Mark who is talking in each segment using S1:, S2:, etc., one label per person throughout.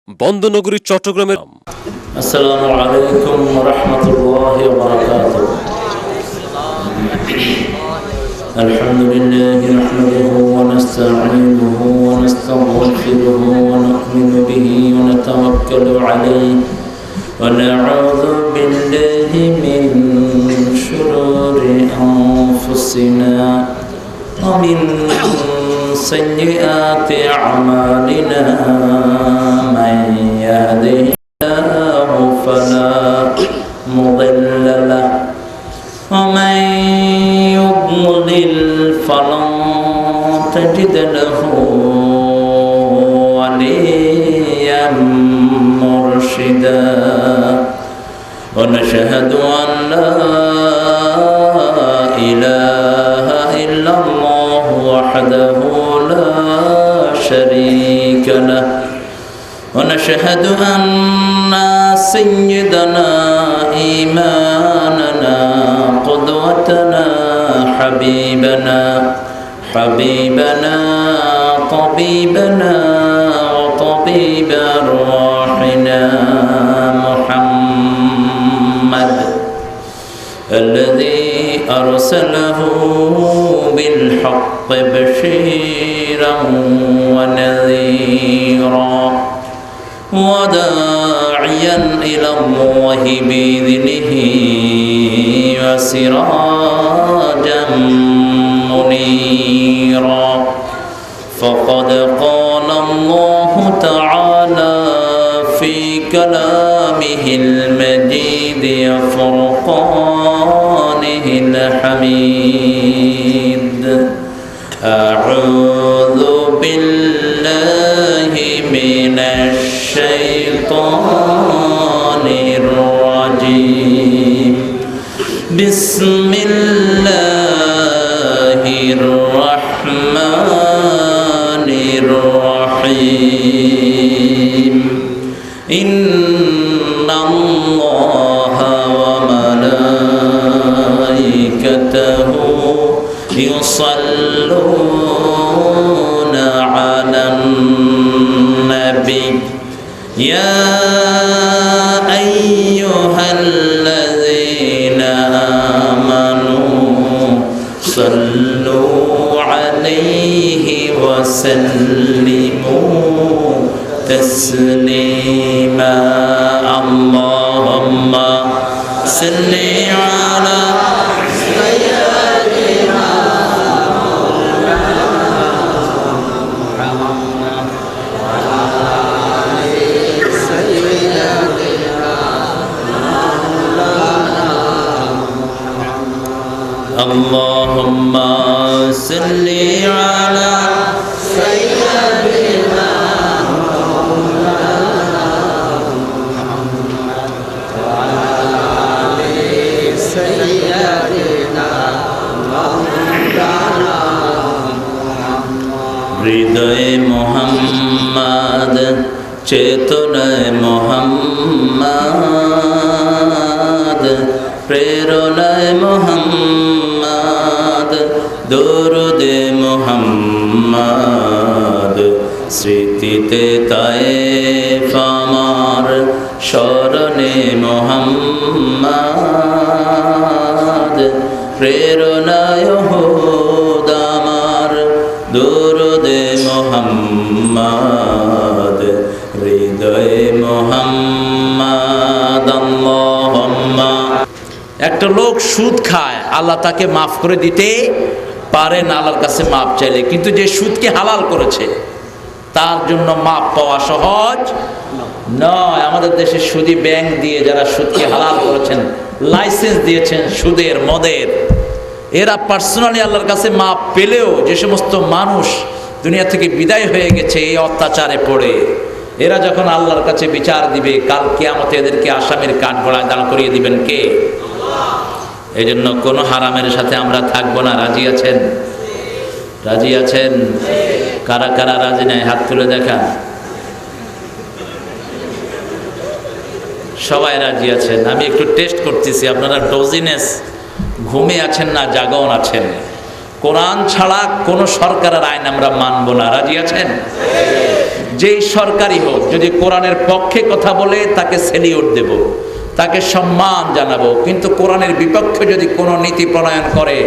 S1: বন্দনগরী চট্টগ্রামের।
S2: আসসালামু আলাইকুম ওয়া রাহমাতুল্লাহি ওয়া বারাকাতুহু। আলহামদুলিল্লাহি নাহমাদুহু ওয়া নাস্তাঈনুহু ওয়া নাস্তাগফিরুহু ওয়া নু'মিনু বিহি ওয়া নাতাওয়াক্কালু আলাইহি ওয়া না'উযু বিল্লাহি মিন শুরুরি আনফুসিনা ওয়া মিন sayyiati a'malina man yahdihillahu fala mudilla lahu wa man yudlil falan tajid lahu waliyyan murshida wa nashhadu an la ilaha illallah wahdahu شريك له ونشهد أن سيدنا إيماننا قدوتنا حبيبنا طبيبنا وطبيب أرواحنا محمد الذي أرسله بالحق بشيرا ونذيرا وداعيا إلى الله بإذنه وسراجا منيرا فقد قال الله تعالى في كلامه المجيد وفرقانه الحميد أعوذ بالله من الشيطان الرجيم بسم الله الرحمن الرحيم إن الله وملائكته يصلون على النبي يا أيها الذين آمنوا صلوا عليه وسلموا تسليما اللهم صل على اللهم صل على سيدنا وعلى آل سيدنا مولانا হৃদয়ে মোহাম্মদ চেতনায় মোহাম্মদ প্রেরণায় মোহাম্মদ দরুদে মোহাম্মদ স্মৃতিতে তায়েফ আমার স্মরণে মোহাম্মদ প্রেরণায় উহুদ আমার দরুদে মোহাম্মদ হৃদয়ে মোহাম্মদ আল্লাহুম্মা। একটা লোক সুদ খায়, আল্লাহ তাকে মাফ করে দিতে পারে না আল্লাহর কাছে মাপ চাইলে, কিন্তু যে সুদকে হালাল করেছে তার জন্য মাপ পাওয়া সহজ নয়। আমাদের দেশে সুদী ব্যাংক দিয়ে যারা সুদকে হালাল করেছেন, লাইসেন্স দিয়েছেন সুদের মদের, এরা পার্সোনালি আল্লাহর কাছে মাপ পেলেও যে সমস্ত মানুষ দুনিয়া থেকে বিদায় হয়ে গেছে এই অত্যাচারে পড়ে, এরা যখন আল্লাহর কাছে বিচার দিবে কাল কিয়ামতে এদেরকে আসামির কাঠগড়ায় দাঁড় করিয়ে দিবেন কে? এই জন্য কোনো হারামের সাথে আমরা থাকবো না। রাজি আছেন? রাজি আছেন? কারা কারা রাজি নাই হাত তুলে দেখান। সবাই রাজি আছেন। আমি একটু টেস্ট করতেছি আপনারা ডজিনেস ঘুমে আছেন না জাগন আছেন। কোরআন ছাড়া কোন সরকারের আইন আমরা মানব না। রাজি আছেন? যেই সরকারি হোক, যদি কোরআনের পক্ষে কথা বলে তাকে সেলিউট দেব, তাকে সম্মান জানাবো। কিন্তু কোরআনের বিপক্ষে যদি কোনো নীতি প্রণয়ন করে,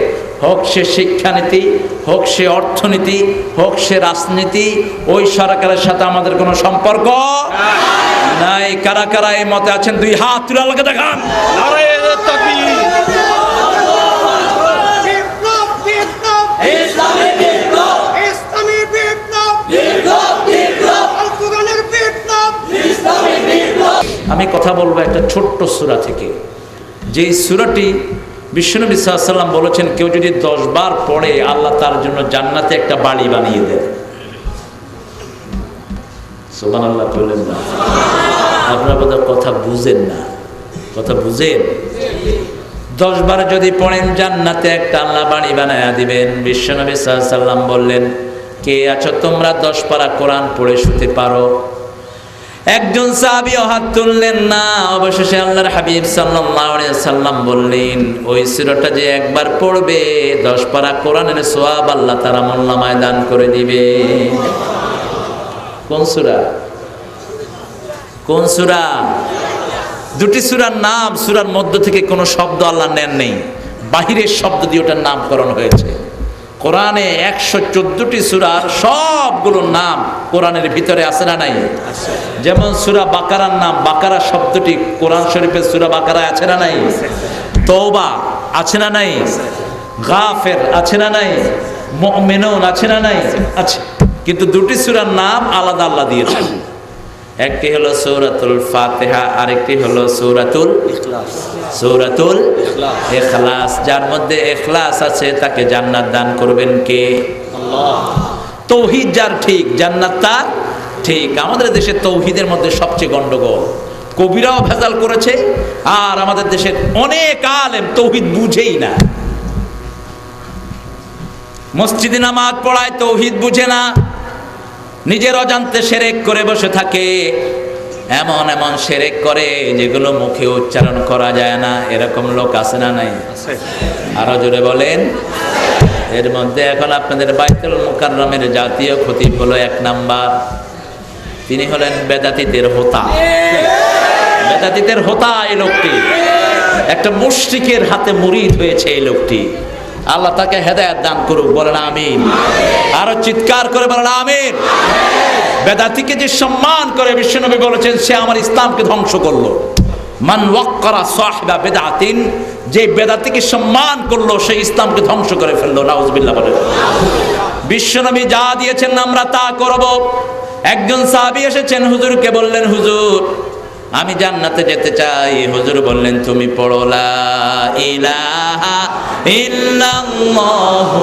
S2: হোক সে শিক্ষানীতি, হোক সে অর্থনীতি, হোক সে রাজনীতি, ওই সরকারের সাথে আমাদের কোনো সম্পর্ক নাই। কারা কারা এই মতে আছেন দুই হাত তুলে আল্লাহকে দেখান। আমি কথা বলবো একটা ছোট্ট সূরা থেকে, যেই সূরাটি বিশ্বনবী সাল্লাল্লাহু আলাইহি ওয়াসাল্লাম বলেছেন কেউ যদি 10 বার পড়ে আল্লাহ তার জন্য জান্নাতে একটা বাড়ি বানিয়ে দেন। সুবহানাল্লাহ বলেন না? আপনারা বোধহয় কথা বুঝেন না, কথা বুঝেন? 10 বার যদি পড়েন জান্নাতে একটা আল্লাহ বাড়ি বানায়া দিবেন। বিশ্বনবী সাল্লাল্লাহু আলাইহি ওয়াসাল্লাম বললেন, কে আছো তোমরা 10 পারা কোরআন পড়ে শুতে পারো? একজন সাহাবীও হাত তুললেন না। অবশেষে আল্লাহর হাবিব সাল্লাল্লাহু আলাইহি ওয়াসাল্লাম বললেন, ওই সূরাটা যে একবার পড়বে 10 পারা কোরআনের সওয়াব আল্লাহ তার আমলনামায় দান করে দিবে। কোন সূরা? কোন সূরা? দুটি সূরার নাম, সূরার মধ্য থেকে কোনো শব্দ আল্লাহ নেন নেই, বাহিরের শব্দ দিয়ে ওটার নামকরণ হয়েছে। কোরআনে 114টি সূরার সবগুলোর নাম কোরআনের ভিতরে আছে না নাই? যেমন সূরা বাকারার নাম, বাকারা শব্দটি কোরআন শরীফের সূরা বাকারায় আছে না নাই? তওবা আছে না নাই? গাফির আছে না নাই? মুমিনুন আছে না নাই? আছে। কিন্তু দুটি সূরার নাম আলাদা আল্লাহ দিয়েছেন। একটি হলো সূরাতুল ফাতিহা, আরেকটি হলো সূরাতুল ইখলাস। সূরাতুল ইখলাস, যার মধ্যে ইখলাস আছে তাকে জান্নাত দান করবেন কে? আল্লাহ। তৌহিদ যার ঠিক, জান্নাত তার ঠিক। আমাদের দেশে তৌহিদের মধ্যে সবচেয়ে গন্ডগোল, কবিরাও ভেজাল করেছে, আর আমাদের দেশের অনেক আলেম তৌহিদ বুঝেই না। মসজিদে নামাজ পড়ায় তৌহিদ বুঝে না, নিজের অজান্তে শিরক করে বসে থাকে। এমন এমন শিরক করে যেগুলো মুখে উচ্চারণ করা যায় না। এরকম লোক আছে না নাই? আরো জোরে বলেন। এর মধ্যে এখন আপনাদের বাইতুল মুকাররমের জাতীয় খতিব হলো 1 নাম্বার, তিনি হলেন বেদাতীদের হোতা। বেদাতীদের হোতা এই লোকটি, একটা মুশরিকের হাতে মুরিদ হয়েছে এই লোকটি। আল্লাহ তাকে হেদায়েত দান করুক, বলেন আমিন। আরো চিৎকার করে বলেন আমিন। বেদাতীকে যে সম্মান করে, বিশ্বনবী বলেছেন সে আমার ইসলামকে ধ্বংস করলো। মান ওয়াক্কারা সাহিবা বিদআতিন, যে বেদাতীকে সম্মান করলো সে ইসলামকে ধ্বংস করে ফেললো। নাউজুবিল্লাহ বলেন। বিশ্বনবী যা দিয়েছেন আমরা তা করব। একজন সাহাবী এসেছেন হুজুরকে বললেন, হুজুর আমি জান্নাতে যেতে চাই। হুজুর বললেন তুমি পড়ো লা ইলাহা ইল্লাল্লাহু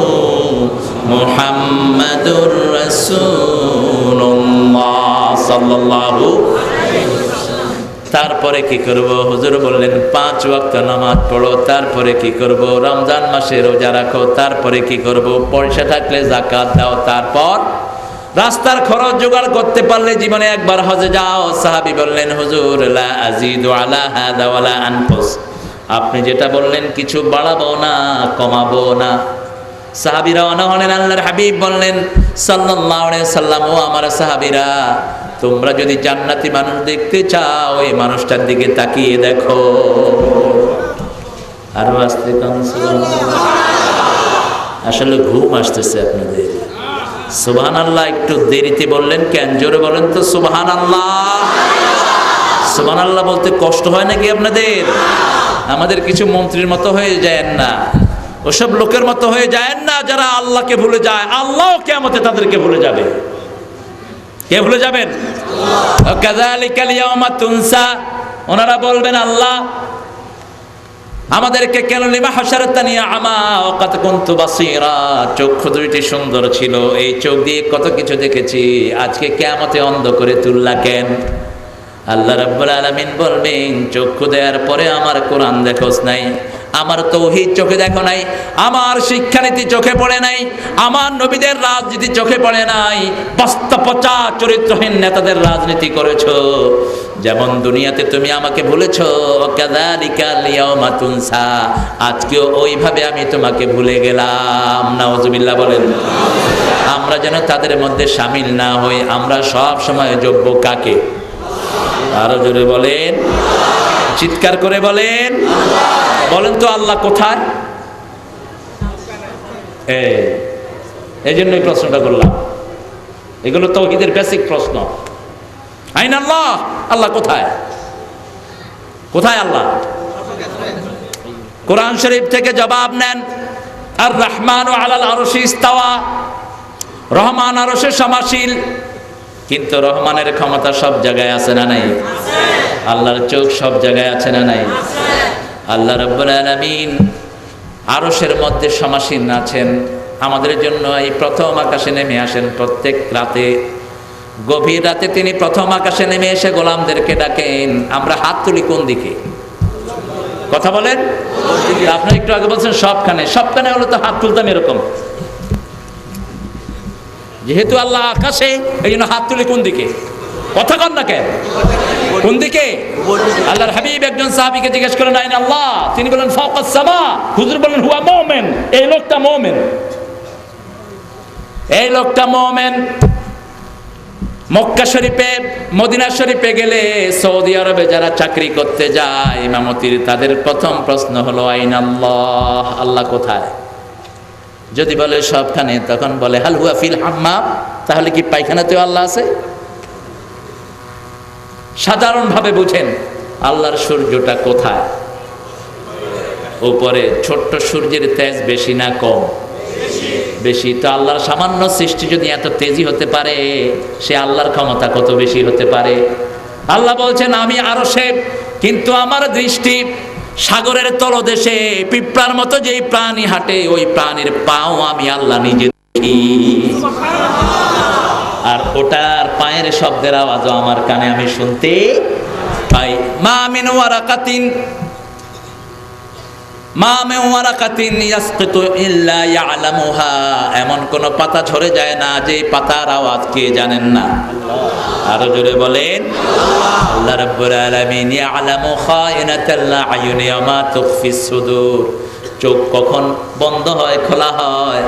S2: মুহাম্মাদুর রাসূলুল্লাহ সাল্লাল্লাহু আলাইহি ওয়াসাল্লাম। তারপরে কি করব? হুজুর বললেন 5 ওয়াক্ত নামাজ পড়ো। তারপরে কি করব? রমজান মাসে রোজা রাখো। তারপরে কি করব? পয়সা থাকলে যাকাত দাও। তারপর রাস্তার খরচ জোগাড় করতে পারলে জীবনে একবার হজে যাও। সাহাবী বললেন, হুজুর লা আযীদু আলা হাযা ওয়ালা আনকুস, আপনি যেটা বললেন কিছু বাড়াবো না কমাবো না। সাহাবীরা অনহলেন। আল্লাহর হাবিব বললেন সাল্লাল্লাহু আলাইহি ওয়াসাল্লাম, ও আমার সাহাবীরা, তোমরা যদি জান্নাতি মানুষ দেখতে চাও এই মানুষটার দিকে তাকিয়ে দেখো। আর আস্তে কান সুবহানাল্লাহ। আসলে ঘুম আসতেছে আপনাদের। সুবহানাল্লাহ একটু দেরিতে বললেন কেন? জোরে বলেন তো সুবহানাল্লাহ। সুবহানাল্লাহ বলতে কষ্ট হয় নাকি আপনাদের? আমাদের কিছু মন্ত্রীর মতো হয়ে যায়েন না, ওসব লোকের মতো হয়ে যায়েন না যারা আল্লাহকে ভুলে যায়। আল্লাহ কিয়ামতে তাদেরকে ভুলে যাবে। কে ভুলে যাবেন? কাযালিকাল ইয়াওমা তুনসা, ওনারা বলবেন আল্লাহ আমাদেরকে কেন লিমা হাশারাতানি আমা ওয়া কাদ কুনতু বাসীরা, চক্ষু দুইটি সুন্দর ছিল, এই চোখ দিয়ে কত কিছু দেখেছি, আজকে কিয়ামতে অন্ধ করে তুললা কেন? আল্লাহ রাব্বুল আলামিন বলবেন, চক্ষু দেওয়ার পরে আমার কোরআন দেখোস নাই, আমার তৌহিদ চোখে দেখো নাই, আমার শিক্ষানীতি চোখে পড়ে নাই, আমার নবীদের রাজনীতি চোখে পড়ে নাই, বস্তা পচা চরিত্রহীন নেতাদের রাজনীতি করেছো। যেমন দুনিয়াতে তুমি আমাকে ভুলেছো, কাযালিকাল ইয়াউমা তুনসা, আজকেও ওইভাবে আমি তোমাকে ভুলে গেলাম। নাউজুবিল্লাহ বলেন। আমরা যেন তাদের মধ্যে শামিল না হই। আমরা সব সময় যোগ্য কাকে? আরো জোরে বলেন, চিৎকার করে বলেন। বলেন তো আল্লাহ কোথায়? এই জন্যই প্রশ্নটা করলাম। এগুলো তাওহীদের বেসিক প্রশ্ন। আইন আল্লাহ, আল্লাহ কোথায়? কোথায় আল্লাহ? কোরআন শরীফ থেকে জবাব নেন। আর রহমানু আলাল আরশি ইস্তাওয়া, রহমান আরশে সমাসীন। কিন্তু রহমানের ক্ষমতা সব জায়গায় আছে না নাই? আল্লাহর চোখ সব জায়গায় আছে না নাই? আল্লাহ রাব্বুল আলামিন আরশের মধ্যে সমাসীন আছেন। আমাদের জন্য এই প্রথম আকাশে নেমে আসেন প্রত্যেক রাতে। গভীর রাতে তিনি প্রথম আকাশে নেমে এসে গোলামদেরকে ডাকেন। আমরা হাত তুলি কোন দিকে? কথা বলেন। আপনি একটু আগে বলছেন সবখানে। সবখানে হলে তো হাত তুলতাম এরকম। যেহেতু আল্লাহ আকাশে, এই জন্য হাত তুলি কোন দিকে? কথা কন না কেন? কোন দিকে? আল্লাহর হাবিব একজন সাহাবীকে জিজ্ঞেস করেন, আইন আল্লাহ? তিনি বলেন ফাওকাস সামা। হুজুর বলেন হুয়া মুমিন, এই লোকটা মুমিন, এই লোকটা মুমিন। মক্কা শরীফে, মদিনা শরীফে গেলে, সৌদি আরবে যারা চাকরি করতে যায় ইমামতির, তাদের প্রথম প্রশ্ন হলো আইন আল্লাহ, আল্লাহ কোথায়? যদি বলে সবখানে, তখন বলে হাল হুয়া ফিল হাম্মাম, তাহলে কি পায়খানাতেও আল্লাহ আছে? সাধারণভাবে বুঝেন, আল্লাহর সূর্যটা কোথায়? উপরে। ছোট্ট সূর্যের তেজ বেশি না কম? বেশি। তো আল্লাহর সামান্য সৃষ্টি যদি এত তেজি হতে পারে, সে আল্লাহর ক্ষমতা কত বেশি হতে পারে? আল্লাহ বলছেন আমি আরশে, কিন্তু আমার দৃষ্টি সাগরের তলদেশে। পিঁপড়ার মতো যেই প্রাণী হাঁটে, ওই প্রাণীর পাও আমি আল্লাহ নিজে দেখি। আর ওটার পায়ের শব্দের আওয়াজও আমার কানে আমি শুনতে পাই। মা মিন ওয়ারাকাতিন, মা মিন ওয়ারাকাতিন ইয়াসকিতু ইল্লা ইয়ালামুহা, এমন কোন পাতা ঝরে যায় না যে পাতার আওয়াজ কে জানেন না? আরো জোরে বলেন। আল্লাহ রাব্বুল আলামিন ইয়ালামু খায়িনাতাল আয়ুনি ওয়া মা তুখফিস সুদূর। চোখ কখন বন্ধ হয়, খোলা হয়,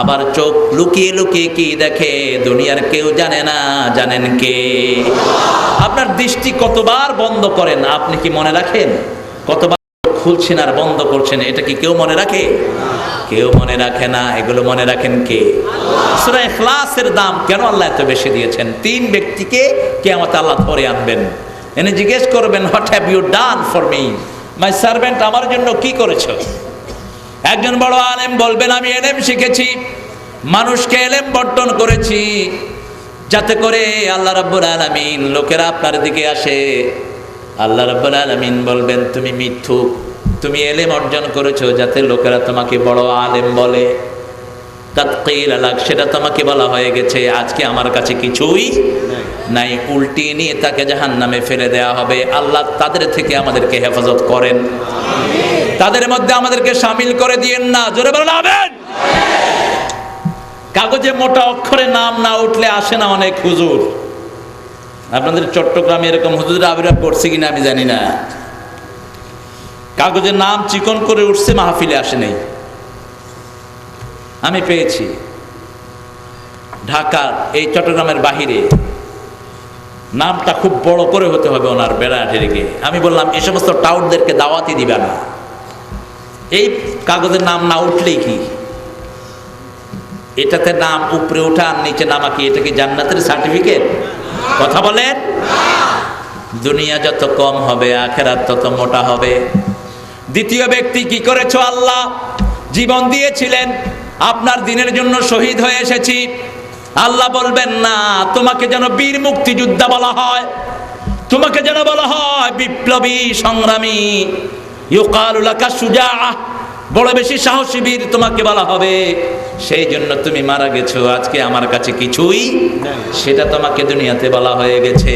S2: আবার চোখ লুকিয়ে লুকিয়ে কি দেখে দুনিয়ার কেউ জানে না। জানেন কে? আপনার দৃষ্টি কতবার বন্ধ করেন আপনি কি মনে রাখেন? কতবার খুলছেন আর বন্ধ করছেন, এটা কি কেউ মনে রাখে? কেউ মনে রাখে না। এগুলো মনে রাখেন কে? সূরা ইখলাসের দাম কেন আল্লাহ এত বেশি দিয়েছেন? 3 ব্যক্তিকে কিয়ামতে আল্লাহ ধরে আনবেন, এনে জিজ্ঞেস করবেন, what have you done for me, my servant, আমার জন্য কি করেছো? একজন বড় আলেম বলবেন, আমি এলেম শিখেছি, মানুষকে এলেম বর্তন করেছি, যাতে করে আল্লাহ রাব্বুল আলামিন, লোকেরা আপনার দিকে আসে। আল্লাহ রাব্বুল আলামিন বলবেন, তুমি মিথ্যুক, তুমি এলেম অর্জন করেছো যাতে লোকেরা তোমাকে বড় আলেম বলে। তাতকিল আলাক, সেটা তোমাকে বলা হয়ে গেছে, আজকে আমার কাছে কিছুই নাই। উল্টিয়ে নিয়ে তাকে জাহান্নামে ফেলে দেওয়া হবে। আল্লাহ তাদের থেকে আমাদেরকে হেফাজত করেন, তাদের মধ্যে আমাদেরকে শামিল করে দিয়েন না। জোরে বলেন আমিন। কাগজে মোটা অক্ষরে নাম না উঠলে আসে না অনেক হুজুর। আপনাদের চট্টগ্রামে এরকম হুজুর আবির্ভাব করছে কিনা আমি জানি না। কাগজের নাম চিকন করে উঠছে, মাহফিলে আসে নাই। আমি পেয়েছি ঢাকার, এই চট্টগ্রামের বাহিরে, নামটা খুব বড় করে হতে হবে ওনার বেড়াটের গিয়ে। আমি বললাম, এই সমস্ত টাউটদেরকে দাওয়াতই দিবে না, এই কাগজের নাম না উঠলেই কি? এটাতে নাম উপরে ওঠা আর নিচে নামা কি? এটা কি জান্নাতের সার্টিফিকেট? কথা বলেন। দুনিয়া যত কম হবে, আখিরাত তত মোটা হবে। দ্বিতীয় ব্যক্তি কি করেছো? আল্লাহ জীবন দিয়েছিলেন, আপনার দিনের জন্য শহীদ হয়ে এসেছি। আল্লাহ বলবেন না, তোমাকে যেন বীর মুক্তিযোদ্ধা বলা হয়, তোমাকে যেন বলা হয় বিপ্লবী সংগ্রামী। ইউকালু লাকা শুজাআ, বড় বেশি সাহসী বীর তোমাকে বলা হবে। সেই জন্য তুমি মারা গেছো, আজকে আমার কাছে কিছুই, সেটা তোমাকে দুনিয়াতে বলা হয়ে গেছে।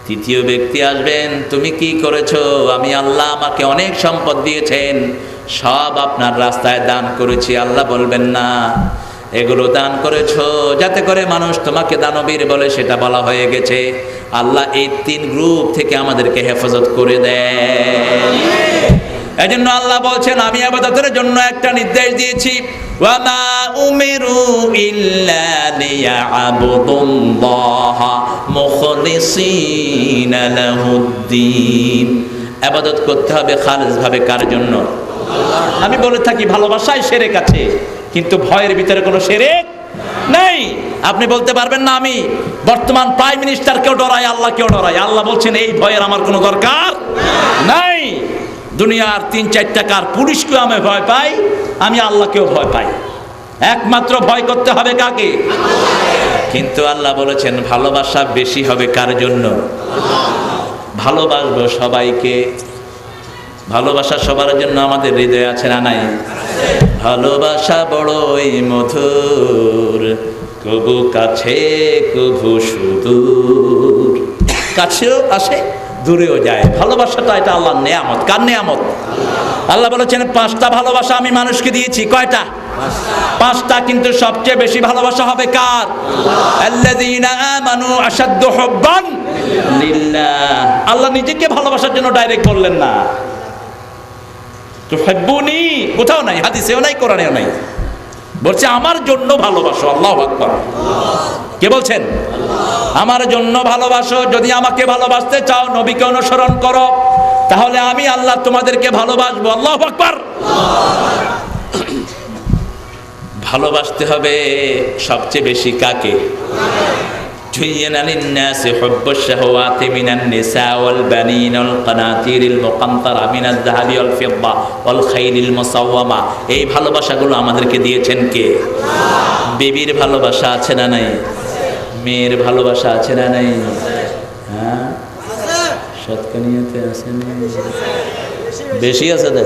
S2: তৃতীয় ব্যক্তি আসবেন, তুমি কি করেছো? আমি আল্লাহ আমাকে অনেক সম্পদ দিয়েছেন, সব আপনার রাস্তায় দান করেছি। আল্লাহ বলবেন না, এগুলো দান করেছো যাতে করে মানুষ তোমাকে দানবীর বলে, সেটা বলা হয়ে গেছে। আল্লাহ এই 3 গ্রুপ থেকে আমাদেরকে হেফাজত করে দেন। এজন্য আল্লাহ বলছেন, আমি ইবাদতের জন্য একটা নির্দেশ দিয়েছি, ওয়া মা উমিরু ইল্লা লিয়াবুদুল্লাহা মুখলিসিনা লাহুদ্দিন। ইবাদত করতে হবে খালিস ভাবে। কার জন্য? আমি বলে থাকি ভালোবাসায় শিরক আছে, কিন্তু ভয়ের ভিতরে কোনো শিরক নাই। আপনি বলতে পারবেন না আমি বর্তমান প্রাইম মিনিস্টারকেও ডরাই, আল্লাহকেও ডরাই। আল্লাহ বলছেন এই ভয়ের আমার কোনো দরকার নাই। দুনিয়ার 3-4 টাকার পুলিশকেও আমি ভয় পাই, আমি আল্লাহকেও ভয় পাই। একমাত্র ভয় করতে হবে কাকে? কিন্তু আল্লাহ বলেছেন ভালোবাসা বেশি হবে কার জন্য? ভালোবাসবো সবাইকে। ভালোবাসা সবার জন্য আমাদের হৃদয়ে আছে না নাই? ভালোবাসা বড়ই মধুর, কবু কাছে কবু সুদূর। কাছেও আসে, দূরেও যায়। ভালোবাসাটা এটা আল্লাহর নেয়ামত। কার নেয়ামত? আল্লাহ বলেছেন 5টা ভালোবাসা আমি মানুষকে দিয়েছি। কয়টা? 5টা। কিন্তু সবচেয়ে বেশি ভালোবাসা হবে কার? আল্লাযীনা আমানু আশাদ্দু হুব্বান লিল্লাহ। আল্লাহ নিজেকে ভালোবাসার জন্য ডাইরেক্ট বললেন না, তুহিব্বুনি, কোথাও নাই, হাদিসেও নাই, কোরআনেও নাই। বলছে আমার জন্য ভালোবাসো। আল্লাহু আকবার। কে বলছেন? আমার জন্য ভালোবাসো। যদি আমাকে ভালোবাসতে চাও, নবীকে অনুসরণ করো, তাহলে আমি আল্লাহ তোমাদেরকে ভালোবাসবো। আল্লাহু আকবার। ভালোবাসতে হবে সবচেয়ে বেশি কাকে? زين للناس حب الشهوات من النساء والبنين والقناطير المقنطرة من الذهب والفضة والخيل المسومة। এই ভালোবাসাগুলো আমাদেরকে দিয়েছেন কে? বিবির ভালোবাসা আছে না নাই? মেয়ের ভালোবাসা আছে না নাই? হ্যাঁ, সৎকানিয়াতে আছে না? বেশি আছে তো।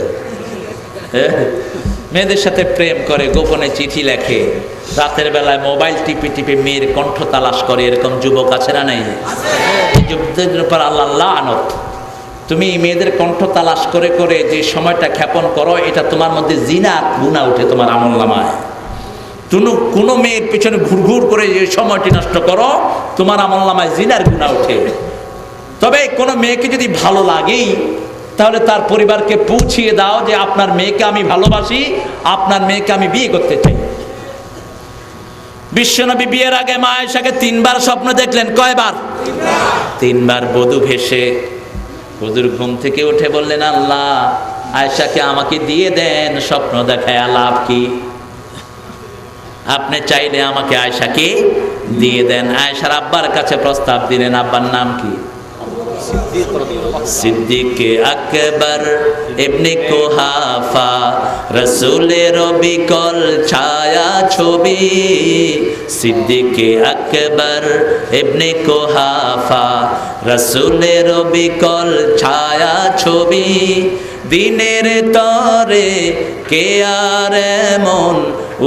S2: মেয়েদের সাথে প্রেম করে, গোপনে চিঠি লেখে, রাতের বেলায় মোবাইল টিপে টিপে মেয়ের কণ্ঠ তালাশ করে, এরকম যুবক আছে না নাই? এই যুবকদের উপর আল্লাহ লানত। তুমি মেয়েদের কণ্ঠ তালাশ করে করে যে সময়টা ক্ষেপণ করো, এটা তোমার মধ্যে জিনাত গুনাহ উঠে তোমার আমলনামায়। তুমি কোনো মেয়ের পিছনে ঘুরঘুর করে যে সময়টি নষ্ট করো, তোমার আমলনামায় জিনার গুনাহ উঠে। তবে কোনো মেয়েকে যদি ভালো লাগেই, তাহলে তার পরিবারকে পৌঁছিয়ে দাও যে আপনার মেয়েকে আমি ভালোবাসি, আপনার মেয়েকে আমি বিয়ে করতে চাই। বিশ্বনবী বিয়ের আগে মা আয়েশাকে 3 বার স্বপ্ন দেখলেন। কয়বার? 3 বার। বধূ ভেসে বধূর ঘুম থেকে উঠে বললেন, আল্লাহ আয়েশাকে আমাকে দিয়ে দেন, স্বপ্ন দেখায় লাভ কি? আপনি চাইলে আমাকে আয়েশাকে দিয়ে দেন। আয়েশার আব্বার কাছে প্রস্তাব দিলেন। আব্বার নাম কি? সিদ্দিক আকবর ইবনে কুহাফা, রাসূলের বিকল ছায়া ছবি। সিদ্দিক আকবর ইবনে কুহাফা, রাসূলের বিকল ছায়া ছবি। দিনের তরে কে আর এমন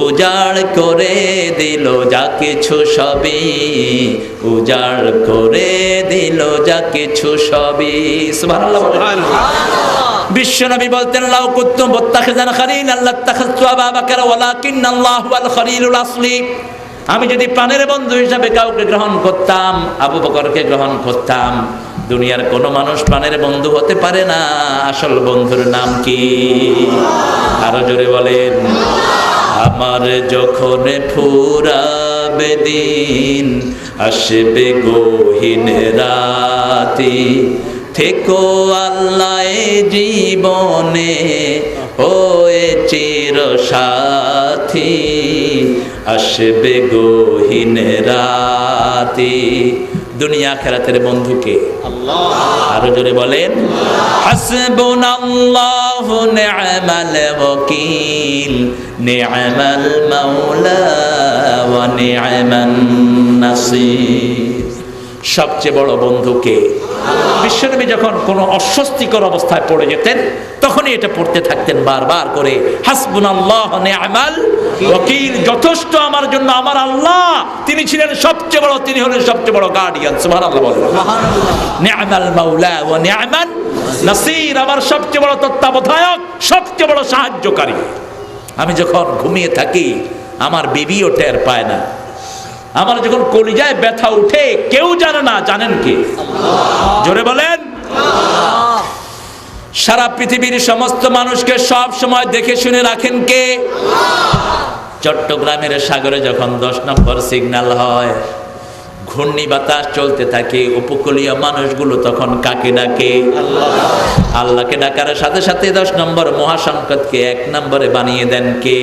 S2: উজাড় করে দিল যা কিছু সবই, উজাড় করে দিল যা কিছু সবই। সুবহানাল্লাহ। বিশ্বনবী বলতেন, লাউ কুনতু মুত্তাখিযান খালিলান লাত্তাখাযতু আবা বকর ওয়ালাকিন্নাল্লাহু আল খলিলুল আসলি। আমি যদি প্রাণের বন্ধু হিসাবে কাউকে গ্রহণ করতাম, আবু বকরকে গ্রহণ করতাম। দুনিয়ার কোনো মানুষ প্রাণের বন্ধু হতে পারে না। আসল বন্ধুর নাম কি? আরো জোরে বলেন। আমার যখন ফুরাবে দিন, আসবে গহীন রাতি, থেকো আল্লাহ জীবনে হয়ে চির সাথী, আসবে গহীন রাতি। দুনিয়া আখিরাতের বন্ধুকে আল্লাহ। আরো জোরে বলেন, হাসবুনাল্লাহু নি'মাল ওয়াকিল, নি'মাল মাওলা ওয়া নি'মান নাসির। সবচেয়ে বড় বন্ধুকে। বিশ্বনবী যখন কোনো অস্বস্তিকর অবস্থায় পড়ে যেতেন তখনই এটা পড়তে থাকতেন বারবার করে, হাসবুনাল্লাহু নি'মাল ওয়াকিল, যথেষ্ট আমার জন্য আমার আল্লাহ, তিনি ছিলেন সবচেয়ে বড়, তিনি হলেন সবচেয়ে বড় গার্ডিয়ান। সুবহানাল্লাহ বলেন। নি'মাল মাওলা ওয়া নি'মান নাসির, আমার সবচেয়ে বড় তত্ত্বাবধায়ক, সবচেয়ে বড় সাহায্যকারী। আমি যখন ঘুমিয়ে থাকি আমার বিবিও টের পায় না, আমার যখন কলিজায় ব্যথা উঠে কেউ জানে না, জানেন কে? জোরে বলেন। সারা পৃথিবীর সমস্ত মানুষকে সব সময় দেখে শুনে রাখেন কে? চট্টগ্রামের সাগরে যখন 10 নম্বর সিগন্যাল হয়, ঘূর্ণি বাতাস চলতে থাকে, উপকূলীয় মানুষগুলো তখন কাকে ডাকে? আল্লাহকে ডাকার সাথে সাথে 10 নম্বর মহাসংকটকে 1 নম্বরে বানিয়ে দেন কে?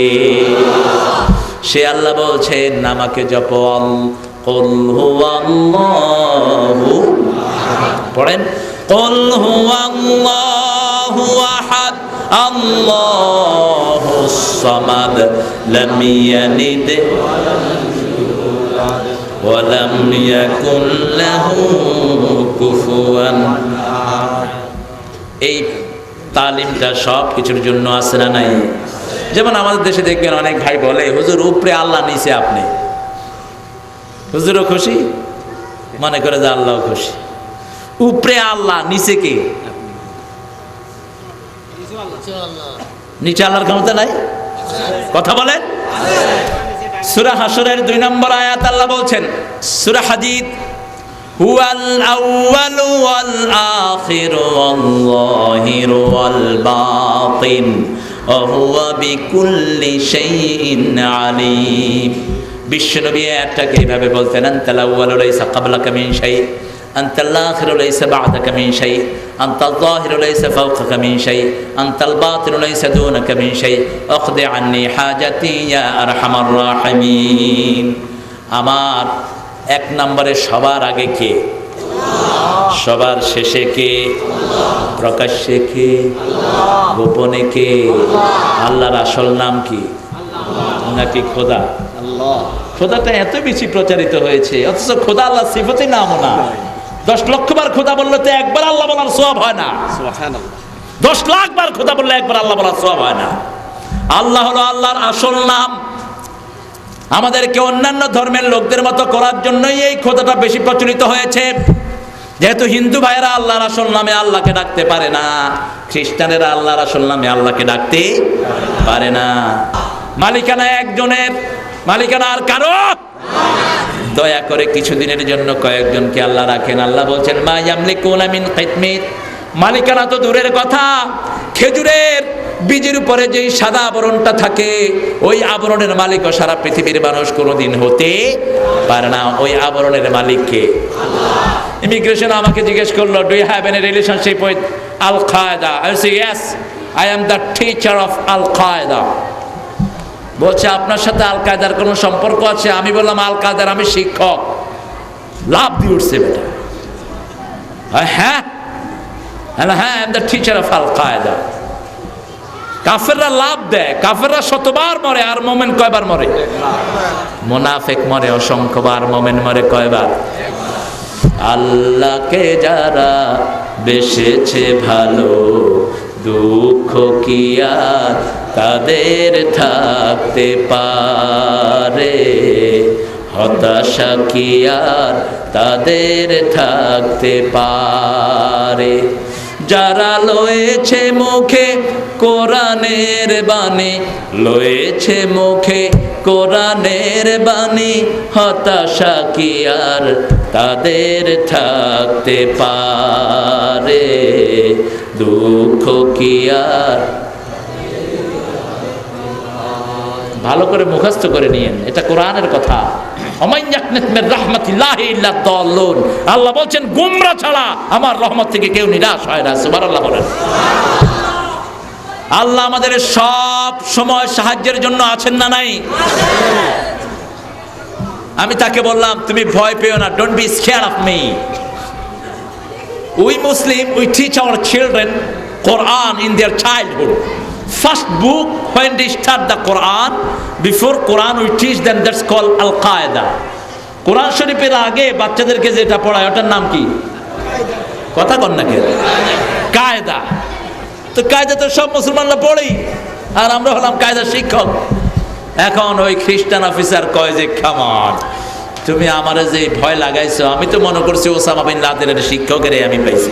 S2: সে আল্লাহ বলছেন, আমাকে জপ, কুল হুয়াল্লাহু, পড়েন, কুল হুয়াল্লাহু আহাদ আল্লাহুস সামাদ লাম ইয়ালিদ ওয়া লাম ইয়াকুন লাহু কুফুয়ান আহাদ। এই তালিমটা সব কিছুর জন্য আছে না নাই? যেমন আমাদের দেশে দেখবেন অনেক ভাই বলে, হুজুর উপরে আল্লাহ, নিচে আপনি। হুজুরও খুশি, মনে করে যে আল্লাহ খুশি। উপরে আল্লাহ, নিচে কে? নিচে আল্লাহর ক্ষমতা নাই? কথা বলেন। সূরা হাশরের 2 নম্বর আয়াত আল্লাহ বলছেন, সূরা হাদীদ, হুয়াল আউয়ালু ওয়াল আখিরু ওয়াল যাহিরু ওয়াল বাতিন ওয়া হুয়া বিকুল্লি শাইইন আলীম। বিশ্বনবী এটাকে এইভাবে বলতেন, আনতাল আউয়ালু লাইসা ক্বাবলাকা মিন শাই, আনতাল আখিরু লাইসা বা'দাকা মিন শাই, আনতাল যাহিরু লাইসা ফাওকাকা মিন শাই, আনতাল বাতিনু লাইসা দুনাকা মিন শাই, আখদি আন্নি হাজাতি ইয়া আরহামার রাহিমিন। আমার 1 নম্বরে সবার আগে কে? সবার শেষে কে? প্রকাশ্যে কে? গোপনে কে? আল্লাহর আসল নাম কি? নাকি খোদা? খোদাটা এত বেশি প্রচারিত হয়েছে, অথচ খোদা আল্লাহ সিফাতের নামও না। 10 লক্ষ বার খোদা বললে তো একবার আল্লাহ বলার সওয়াব হয় না। 10 লাখ বার খোদা বললে একবার আল্লাহ বলার সওয়াব হয় না। আল্লাহ হলো আল্লাহর আসল নাম। আমাদেরকে অন্যান্য ধর্মের লোকদের মতো করার জন্যই এই খোদাটা বেশি প্রচলিত হয়েছে। যেহেতু হিন্দু ভাইয়েরা আল্লাহর আসল নামে আল্লাহকে ডাকতে পারে না, খ্রিস্টানেরা আল্লাহর আসল নামে আল্লাহকে ডাকতে পারে না। মালিকানা একজনের, মালিকানা আর কারো। দয়া করে কিছুদিনের জন্য কয়েকজনকে আল্লাহ রাখেন। আল্লাহ বলছেন, মা ইয়ামলিকুনা মিন কিতমির, মালিকানা তো দূরের কথা, খেজুরের বীজের উপরে যেই সাদা আবরণটা থাকে, ওই আবরণের মালিকও সারা পৃথিবীর মানুষ কোনোদিন হতে পারে না। ওই আবরণের মালিককে? ইমিগ্রেশন আমাকে জিজ্ঞেস করলো, do you have any relationship with Al Qaeda? I say yes, I am the teacher of Al Qaeda. বলছে, আপনার সাথে আল কায়দার কোনো সম্পর্ক আছে? আমি বললাম, আল কায়দার আমি শিক্ষক। লাভ দিয়ে উঠছে বেটা। হ্যাঁ হ্যাঁ, I am the teacher of Al Qaeda. কাফেররা লাভ দেয়, কাফেররা 100বার মরে, আর মোমেন কয়বার মরে? মুনাফিক মরে অসংখ্যবার, মোমেন মরে কয়বার? আল্লাহকে যারা বেসেছে ভালো, দুঃখ কি আর তাদের থাকতে পারে? হতাশা কি আর তাদের থাকতে পারে? যারা লয়েছে মুখে কোরআনের বাণী, লয়েছে মুখে কোরআনের বাণী, হতাশা কি আর তাদের থাকতে পারে? দুঃখ কি আর? ভালো করে মুখস্থ করে নিয়েন, এটা কোরআনের কথা। আল্লাহ বলছেন, গুমরা ছাড়া আমার রহমত থেকে কেউ নিরাশ হয় না। সুবহানাল্লাহ বলেন। আল্লাহ আমাদের সব সময় সাহায্যের জন্য আছেন না নাই? আমি তাকে বললাম, তুমি ভয় পেও না, don't be scared of me. We Muslim, we teach our children Quran in their childhood. First book when they start the Quran, before Quran we teach them, that's called Al-Qaeda. কোরআন শরীফের আগে বাচ্চাদেরকে যেটা পড়ায় ওটার নাম কি? কথা কন না কেন? কায়দা। তো কায়দা তো সব মুসলমানরা পড়েই, আর আমরা হলাম কায়দা শিক্ষক। এখন ওই খ্রিস্টান অফিসার কয় যে কামান, তুমি আমারে যে ভয় লাগাইছো, আমি তো মনে করছি ওসামা বিন লাদেনের শিক্ষকের আমি পাইছি।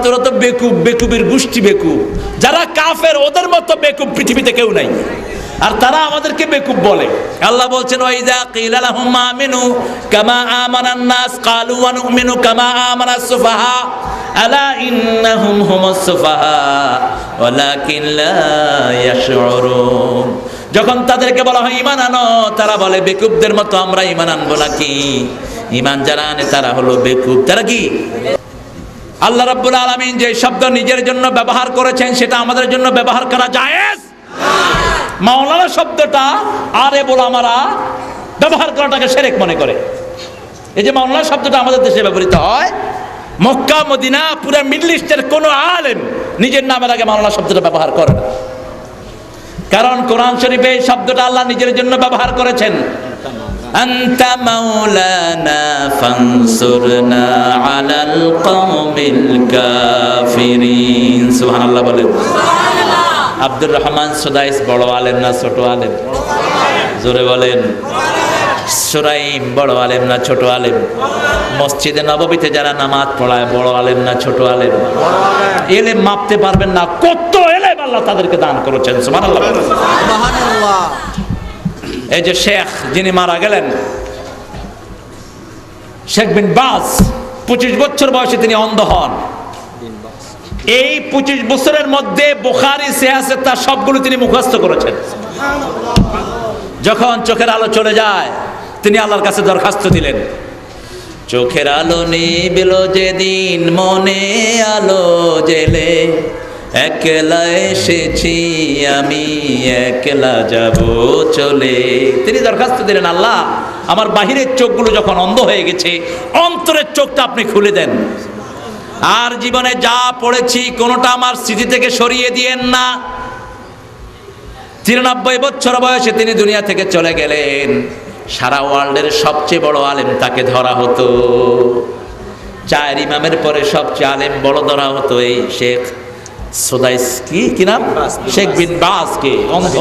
S2: তোরা তো বেকুব, বেকুবের গোষ্ঠী বেকুব। যারা কাফের ওদের মতো বেকুব পৃথিবীতে কেউ নাই, আর তারা আমাদেরকে বেকুব বলে। আল্লাহ বলছেন ওয়াইযা কিলা লাহুম আমিনু কামা আমানান নাস ক্বালু ওয়া নুমিনু কামা আমানাস সুফাহা আলা ইন্নাহুম হুমুস সুফাহা ওয়ালাকিন লা ইয়াশউরুন। যখন তাদেরকে বলা হয় ঈমান আনো, তারা বলে বেকুবদের মতো আমরা ঈমান আনবো নাকি? ঈমান যারা আনে তারা হলো বেকুব। তারা কি? আল্লাহ রাব্বুল আলামিন যে শব্দ নিজের জন্য ব্যবহার করেছেন সেটা আমাদের জন্য ব্যবহার করা জায়েজ। মাওলানা শব্দটা আরে ওলামারা ব্যবহার করাটাকে শিরক মনে করে। এই যে মাওলানা শব্দটা আমাদের দেশে ব্যবহৃত হয়, মক্কা মদিনা পুরো মিডল ইস্টের কোন আলেম নিজের নামের আগে মাওলানা শব্দটা ব্যবহার করে না, কারণ কোরআন শরীফে এই শব্দটা আল্লাহ নিজের জন্য ব্যবহার করেছেন। আনতা মাওলানা ফানসুরনা আলাল কওমিল কাফিরিন। সুবহানাল্লাহ বলেন। আব্দুর রহমান সুদাইস বড় আলেম না ছোট আলেম? জোরে বলেন। সুরাইম বড় আলেম না ছোট আলেম? মসজিদে নববীতে যারা নামাজ পড়ায় বড় আলেম না ছোট আলেম? এলেম মাপতে পারবেন না, কত এলেম আল্লাহ তাদেরকে দান করেছেন। সুবহানাল্লাহ। এই যে শেখ যিনি মারা গেলেন, শেখ বিন বাজ, 25 বছর বয়সে তিনি অন্ধ হন। এই 25 বছরের মধ্যে বুখারী সিহাহ তার সবগুলো তিনি মুখস্থ করেছেন। যখন চোখের আলো চলে যায় তিনি আল্লাহর কাছে দরখাস্ত দিলেন, চোখের আলো নিবিল যেদিন মনে আলো জেলে, একলা এসেছি আমি একলা যাব চলে। তিনি দরখাস্ত দিলেন, আল্লাহ আমার বাহিরের চোখগুলো যখন অন্ধ হয়ে গেছে, অন্তরের চোখটা আপনি খুলে দেন, আর জীবনে যা পড়েছি কোনোটা আমার স্মৃতি থেকে সরিয়ে দিয়েন না। 93 বছর বয়সে তিনি দুনিয়া থেকে চলে গেলেন। সারা ওয়ার্ল্ডের সবচেয়ে বড় আলেম তাকে ধরা হতো। 4 ইমামের পরে সবচেয়ে আলেম বড় ধরা হতো এই শেখ সুদাইস, কি নাম? শেখ বিন বাজকে। অন্ধ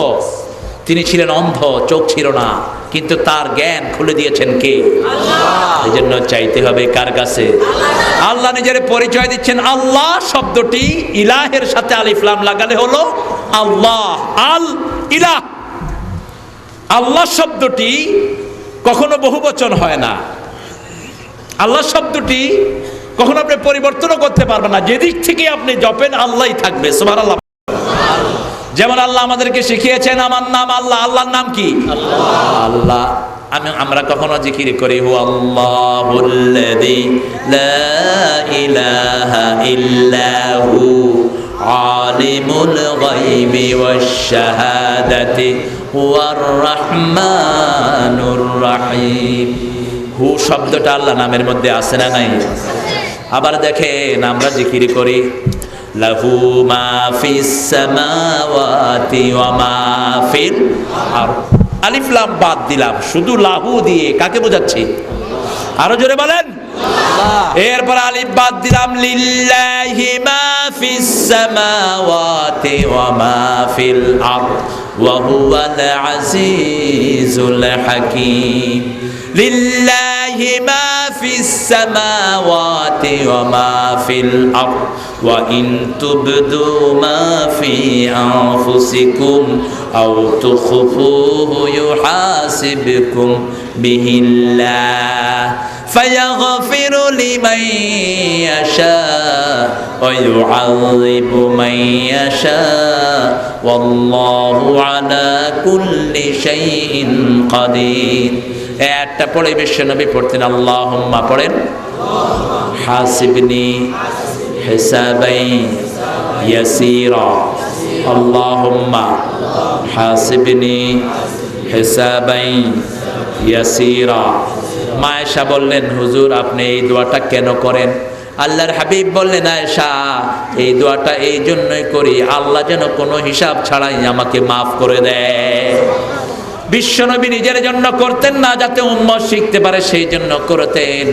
S2: তিনি ছিলেন, অন্ধ, চোখ ছিল না, কিন্তু তার জ্ঞান খুলে দিয়েছেন কে? আল্লাহ। এই জন্য চাইতে হবে কার কাছে? আল্লাহ নিজের পরিচয় দিচ্ছেন। আল্লাহ শব্দটি ইলাহের সাথে আলিফ লাম লাগালে হলো আল্লাহ, আল ইলাহ। আল্লাহ শব্দটি কখনো বহুবচন হয় না। আল্লাহ শব্দটি কখনো আপনি পরিবর্তনও করতে পারবেন না, যেদিক থেকে আপনি জপেন আল্লাহই থাকবে। সুবহানাল্লাহ। যেমন আল্লাহ আমাদেরকে শিখিয়েছেন আমার নাম আল্লাহ। আল্লাহর নাম কি? আল্লাহ। আমরা কখনো জিকির করি হু আল্লাহুল্লাযী লা ইলাহা ইল্লাহু আলিমুল গায়বি ওয়াশ শাহাদাতি হুয়ার রাহমানুর রাহিম। হু শব্দটা আল্লাহ নামের মধ্যে আছে না নাই? আবার দেখেন আমরা জিকির করি লাহু মা ফিস সামাওয়াতি ওয়া মা ফিল আরদ। আলিফ লাম বাদ দিলাম, শুধু লাহু দিয়ে কাকে বোঝাচ্ছি? আরো জোরে বলেন। এরপর আলিফ বাদ দিলাম, লিল্লাহি মা ফিস সামাওয়াতি ওয়া মা ফিল আরদ ওয়া হুয়াল আজিজুল হাকীম। লিল্লাহি মা ফিস সামাওয়াতি ওয়া মা ফিল আরদ ওয়া ইন তুবদু মা ফি আনফুসিকুম আও তুখফুহু ইউহাসিবকুম বিহিল্লাহ ফায়াগফিরু লিমান ইয়াশা ওয়া ইউআযিবু মান ইয়াশা ওয়াল্লাহু আলা কুল্লি শাইইন কাদির। একটা পড়ে বিশ্বনবী পড়তেন আল্লাহুম্মা, পড়েন হাসিবনি হিসাবাই ইয়াসীরা। আল্লাহুম্মা হাসিবনি হিসাবাই ইয়াসীরা। মা আয়েশা বললেন, হুজুর আপনি এই দোয়াটা কেন করেন? আল্লাহর হাবিব বললেন, আয়েশা এই দোয়াটা এই জন্যই করি আল্লাহ যেন কোনো হিসাব ছাড়াই আমাকে মাফ করে দেয়। বিশ্বনবী নিজের জন্য করতেন না, যাতে উম্মত শিখতে পারে সেই জন্য করতেন।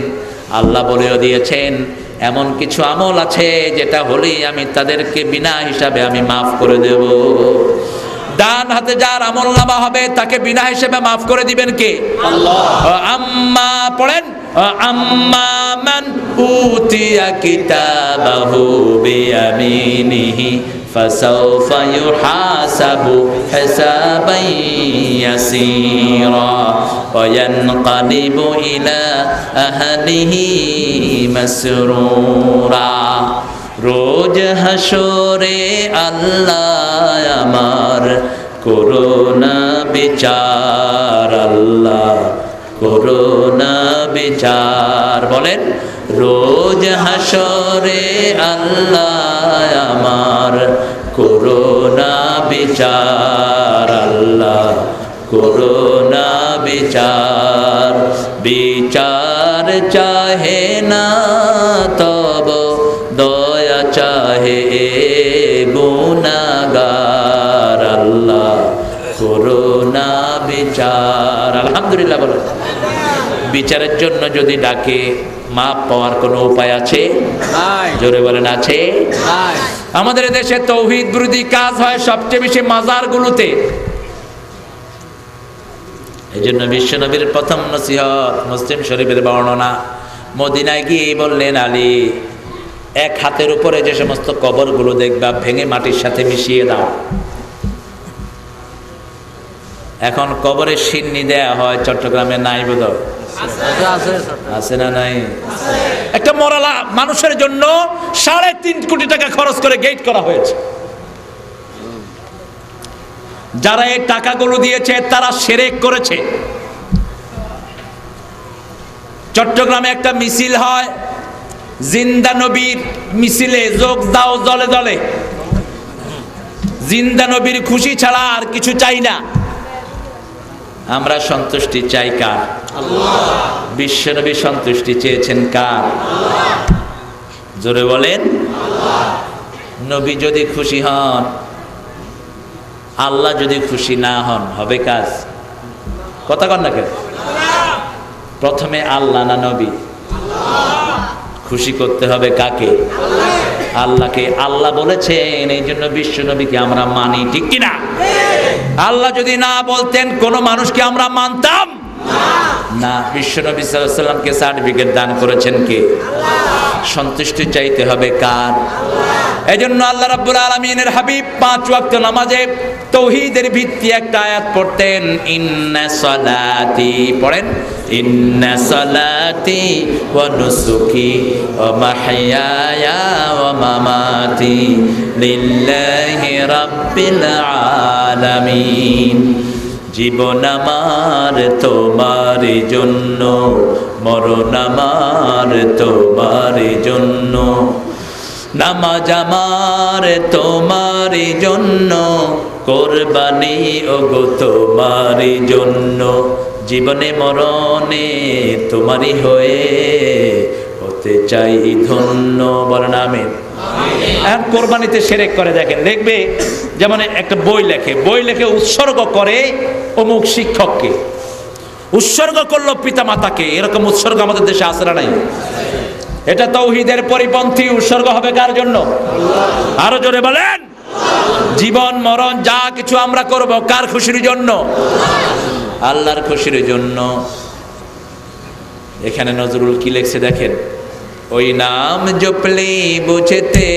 S2: আল্লাহ বলেও দিয়েছেন এমন কিছু আমল আছে যেটা হলেই আমি তাদেরকে বিনা হিসাবে আমি মাফ করে দেব। ডান হাতে যার আমল নামা হবে তাকে বিনা হিসাবে মাফ করে দিবেন কে? আল্লাহ। আম্মা পড়েন, আম্মা মান উতিয়া কিতাবাহু বিয়ামিনিহি ফাসাউফা ইউহাসাবু হিসাবান ইয়াসীরা ওয়া ইয়ানকালিবু ইলা আহলিহি মাসরুরা। রোজ হাসরে আল্লাহ আমার করোনা বিচার, আল্লাহ করোনা বিচার। বলেন, রোজ হাসরে আল্লাহ আমার করোনা বিচার, আল্লাহ করোনা বিচার। বিচার চাহে না তব দয়া চাহে গুনাহগার, আল্লাহ করোনা বিচার। আলহামদুলিল্লাহ বলো। বিচারের জন্য যদি ডাকে মাপ পাওয়ার কোনো উপায় আছে? জোরে বলেন, আছে? আমাদের দেশে তৌহিদ বিরোধী কাজ হয় সবচেয়ে বেশি মাজারগুলোতে। এই জন্য বিশ্বনবীর প্রথম নসিহত, মুসলিম শরীফের বর্ণনা, মদিনায় গিয়ে বললেন, আলী এক হাতের উপরে যে সমস্ত কবরগুলো দেখবা ভেঙে মাটির সাথে মিশিয়ে দাও। এখন কবরের সিন্নি দেয়া হয়, চট্টগ্রামে নাই বোধহয়, আছে না? নাই। একটা মরালা মানুষের জন্য 3.5 কোটি টাকা খরচ করে গেট করা হয়েছে। যারা এই টাকাগুলো দিয়েছে তারা শিরক করেছে। চট্টগ্রামে একটা মিছিল হয়, জিন্দা নবীর মিছিলে যোগ দাও দলে দলে। জিন্দা নবীর খুশি ছাড়া আর কিছু চাই না। আমরা সন্তুষ্টি চাই কার? আল্লাহ। বিশ্বনবী সন্তুষ্টি চেয়েছেন কার? আল্লাহ। জোরে বলেন, আল্লাহ। নবী যদি খুশি হন, আল্লাহ যদি খুশি না হন, হবে কাজ? কথা কন না কেন? প্রথমে আল্লাহ না নবী? খুশি করতে হবে কাকে? আল্লাহকে। আল্লাহ বলেছেন, এই জন্য বিশ্ব নবীকে আমরা মানি, ঠিক কিনা? আল্লাহ যদি না বলতেন কোন মানুষকে আমরা মানতাম না। বিশ্ব নবী সাল্লাল্লাহু আলাইহি ওয়াসাল্লামকে সার্টিফিকেট দান করেছেন কে? সন্তুষ্টি চাইতে হবে কার? এজন্য আল্লাহ রাব্বুল আলামিনের হাবিব 5 ওয়াক্ত নামাজে তাওহীদের ভিত্তি একটা আয়াত পড়তেন, ইন্না সালাতি, পড়েন, ইন্না সালাতি ওয়া নুসুকি ওয়া মাহইয়ায়া ওয়া মামাতি লিল্লাহি রাব্বিল আলামিন। জীবন আমার তোমার জন্য, মরণ আমার তোমার জন্য, নামাজ আমার তোমার জন্য, কোরবানি ওগো তোমার জন্য। জীবনে মরণে তোমারই হয়ে হতে চাই ধন্য। বলেন আমিন। এখন কোরবানিতে শিরক করে, দেখেন, দেখবে যেমন একটা বই লেখে উৎসর্গ করে অমুক শিক্ষককে, উৎসর্গ করলো পিতা মাতাকে। এরকম উৎসর্গ আমাদের দেশে আছে না নাই? এটা তাওহীদের পরিপন্থী। উৎসর্গ হবে কার জন্য? আরো জোরে বলেন। জীবন মরণ যা কিছু আমরা করব কার খুশির জন্য? আল্লাহর খুশির জন্য। এখানে নজরুল কি লিখছে দেখেন, ওই নাম জপলে বুঝতে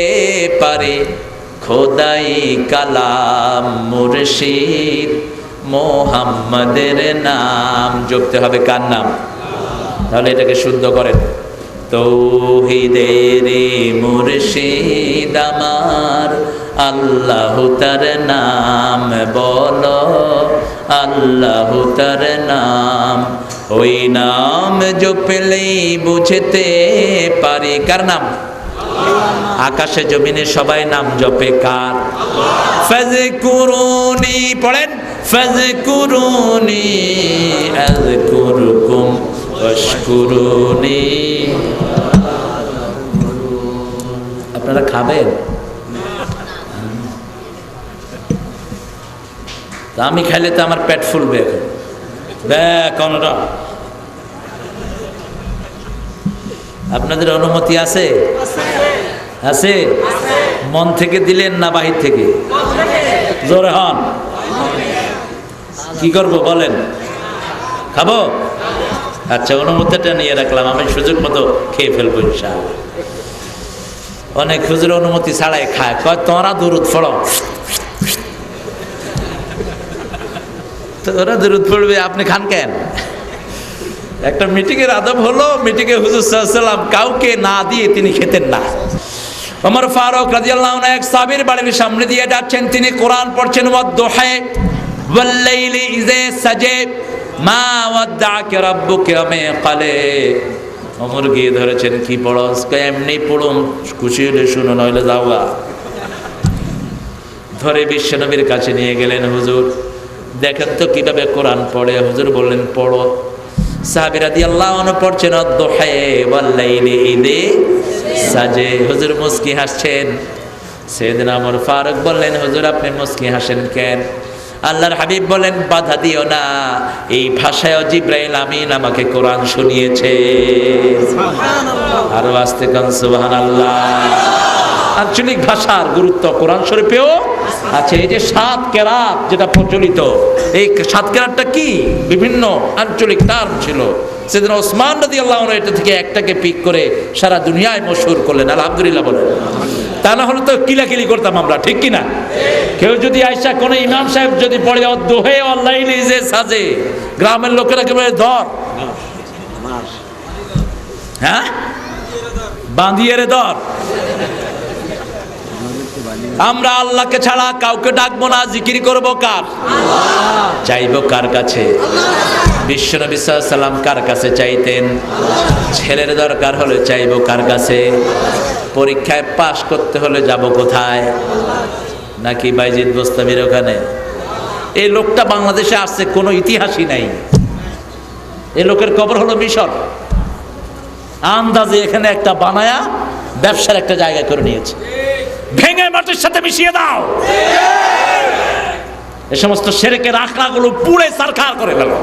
S2: পারে খোদাই কালাম মুর্শিদ মোহাম্মদের নাম। জপতে হবে কার নাম? তাহলে এটাকে শুদ্ধ করেন, তৌহিদের মুর্শিদ আমার আল্লাহ তার নাম বলো, আল্লাহ তার নাম। ওই নাম জপলেই বুঝতে পারি কার নাম? আকাশে জমিনে সবাই নাম জপে কার? ফাযকুরুনি, পড়েন, ফাযকুরুনি আযকুরকুম ওয়াশকুরুনি। আপনারা খাবেন? তা আমি খাইলে তো আমার পেট ফুলবে এখন। কোনটা আপনাদের অনুমতি আছে? আছে? মন থেকে দিলেন না বাহির থেকে? জোরে হন। কি করব বলেন? খাবো? আচ্ছা, অনুমতিটা নিয়ে রাখলাম, আমি সুযোগ মতো খেয়ে ফেলবো ইনশাআল্লাহ। অনেক হুজুর অনুমতি ছাড়াই খায়, কয় তোরা দুরুদ পড়ো। তোরা দুরুদ পড়বে, আপনি খান কেন? একটা মিটিং এর আদব হলো, মিটিং এ হুজুর সাল্লাল্লাহু আলাইহি ওয়াসাল্লাম কাউকে না দিয়ে তিনি খেতেন না। ওমর ফারুক রাদিয়াল্লাহু আনহু এক সাহাবীর বাড়ির সামনে দিয়ে যাচ্ছেন, তিনি কোরআন পড়ছেন, ওয়াদ-দুহা ওয়াল লাইলি ইযা সাজা মা ওয়াদ্দাকা রাব্বুকা মা ক্বালা। ওমর গিয়ে ধরেছেন, কি পড়স? কয় এমনি পড়ুম, খুশি হলে শুনো, নইলে যাওগা। ধরে বিশ্বনবীর কাছে নিয়ে গেলেন, হুজুর দেখেন তো কিভাবে কোরআন পড়ে। হুজুর বললেন পড়ো। সাহাবী রাদিয়াল্লাহু আনহু পড়ছেন, ওয়াদ-দুহা ওয়াল লাইলি ইযা সাজা। হুজুর মুস্কি হাসছেন। সাইয়েদনা ওমর ফারুক বললেন, হুজুর আপনি মুস্কি হাসেন কেন? আল্লাহর হাবিব বলেন, বাধা দিও না, এই ভাষায় জিবরাইল আমিন আমাকে কোরআন শুনিয়েছে। সুবহানাল্লাহ। আর আস্তে কান সুবহানাল্লাহ। আঞ্চলিক ভাষার গুরুত্ব কোরআন শরীফেও আছে। এই যে 7 কেরাত যেটা প্রচলিত, এই 7 কেরাতটা কি বিভিন্ন আঞ্চলিক টার্ম ছিল। সেদিন ওসমান রাদিয়াল্লাহু আনহু এটা থেকে একটাকে পিক করে সারা দুনিয়ায় মশহুর করলেন, আলহামদুলিল্লাহ বলেন। তা না হলে তো কিলাকিলি করতাম আমরা, ঠিক কিনা? কেউ যদি আয়সা কোন ইমাম সাহেব যদি পড়ে ওয়াদ-দুহা ওয়াল লাইলি ইযা সাজা, গ্রামের লোকেরা কি বলে? ধর, হ্যাঁ বাঁধিয়ে রে ধর। আমরা আল্লাহকে ছাড়া কাউকে ডাকবো না, জিকির করব কার? চাইবো কার কাছে? বিশ্বনবী সাল্লাল্লাহু আলাইহি সাল্লাম কার কাছে চাইতেন? ছেলের দরকার হলে চাইবো কার কাছে? পরীক্ষায় পাশ করতে হলে যাব কোথায়? নাকি বাইজিদ বোস্তামির ওখানে? এই লোকটা বাংলাদেশে আসছে, কোনো ইতিহাসই নাই। এই লোকের কবর হলো মিশর। আন্দাজে এখানে একটা বানায়া ব্যবসার একটা জায়গা করে নিয়েছে। ভেঙে মাটির সাথে মিশিয়ে দাও, এই সমস্ত শিরকের আখড়াগুলো পুড়ে ছারখার করে ফেলো।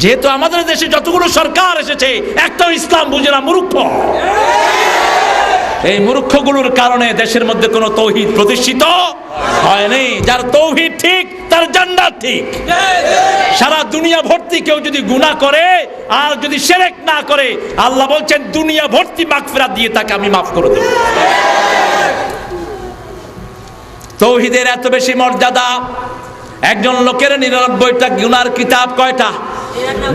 S2: যেহেতু আমাদের দেশে যতগুলো সরকার এসেছে, একটাও ইসলাম বুঝে না, মূর্খ। এই মূর্খগুলোর কারণে দেশের মধ্যে কোনো তৌহিদ প্রতিষ্ঠিত হয়নি। যার তৌহিদ ঠিক, তার জান্নাত ঠিক। সারা দুনিয়া ভর্তি কেউ যদি গুনাহ করে আর যদি শিরক না করে, আল্লাহ বলছেন দুনিয়া ভর্তি মাগফিরাত দিয়ে তাকে আমি মাফ করে দেব। তৌহিদের এত বেশি মর্যাদা। একজন লোকের 99টা গুনার কিতাব, কয়টা?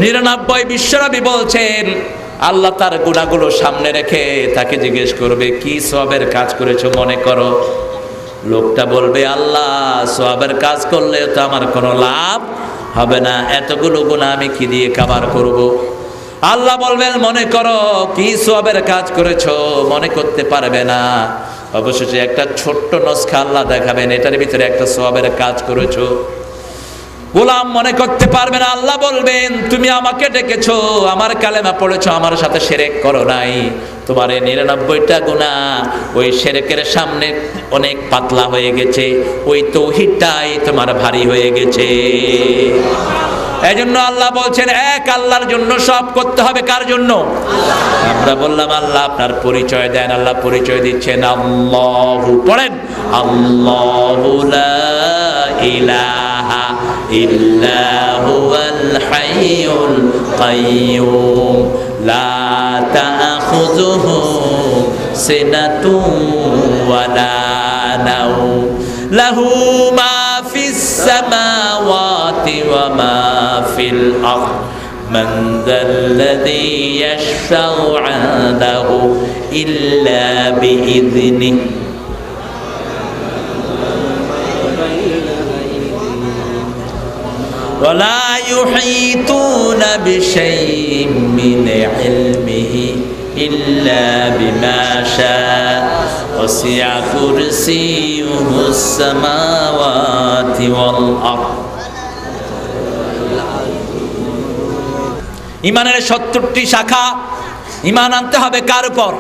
S2: 99। বিশ্বনবী বলছেন, আল্লাহ তার গুনাহগুলো সামনে রেখে তাকে জিজ্ঞেস করবে, কি সওয়াবের কাজ করেছো মনে করো? লোকটা বলবে, আল্লাহ সওয়াবের কাজ করলে তো আমার কোনো লাভ হবে না, এতগুলো গুনাহ আমি কি দিয়ে কভার করব? আল্লাহ বলবেন, মনে করো কি সওয়াবের কাজ করেছো? মনে করতে পারবে না। অবশেষে একটা ছোট্ট নসখা আল্লাহ দেখাবেন, এটার ভিতরে একটা সওয়াবের কাজ করেছো। গোলাম মনে করতে পারবে না। আল্লাহ বলবেন, তুমি আমাকে ডেকেছো, আমার কালেমা পড়েছো, আমার সাথে শিরক করো নাই। তোমার এই 99টা গুনাহ ওই শিরকের সামনে অনেক পাতলা হয়ে গেছে, ওই তৌহিদটাই তোমার ভারী হয়ে গেছে। এই জন্য আল্লাহ বলছেন, এক আল্লাহর জন্য সব করতে হবে। কার জন্য? আমরা বললাম, আল্লাহ আপনার পরিচয় দেন। আল্লাহ পরিচয় দিচ্ছেন, আল্লাহু। পড়েন, আল্লাহু লা ইলাহা ইল্লা হুয়াল হাইয়ুল কাইয়্যুম লা তাখুযুহু সিনাতুন ওয়ালা নাওম লাহু মা ফিস সামাওয়াতি ওয়া মা ফিল আরদ মান যাল্লাযী ইয়াশফাউ ইনদাহু ইল্লা বিইذনিহি ولا يحيطون بشيء من علمه إلا بما شاء وسع كرسيه السماوات والأرض। ইমানের 70টি শাখা, ঈমান আনতে হবে কার উপর?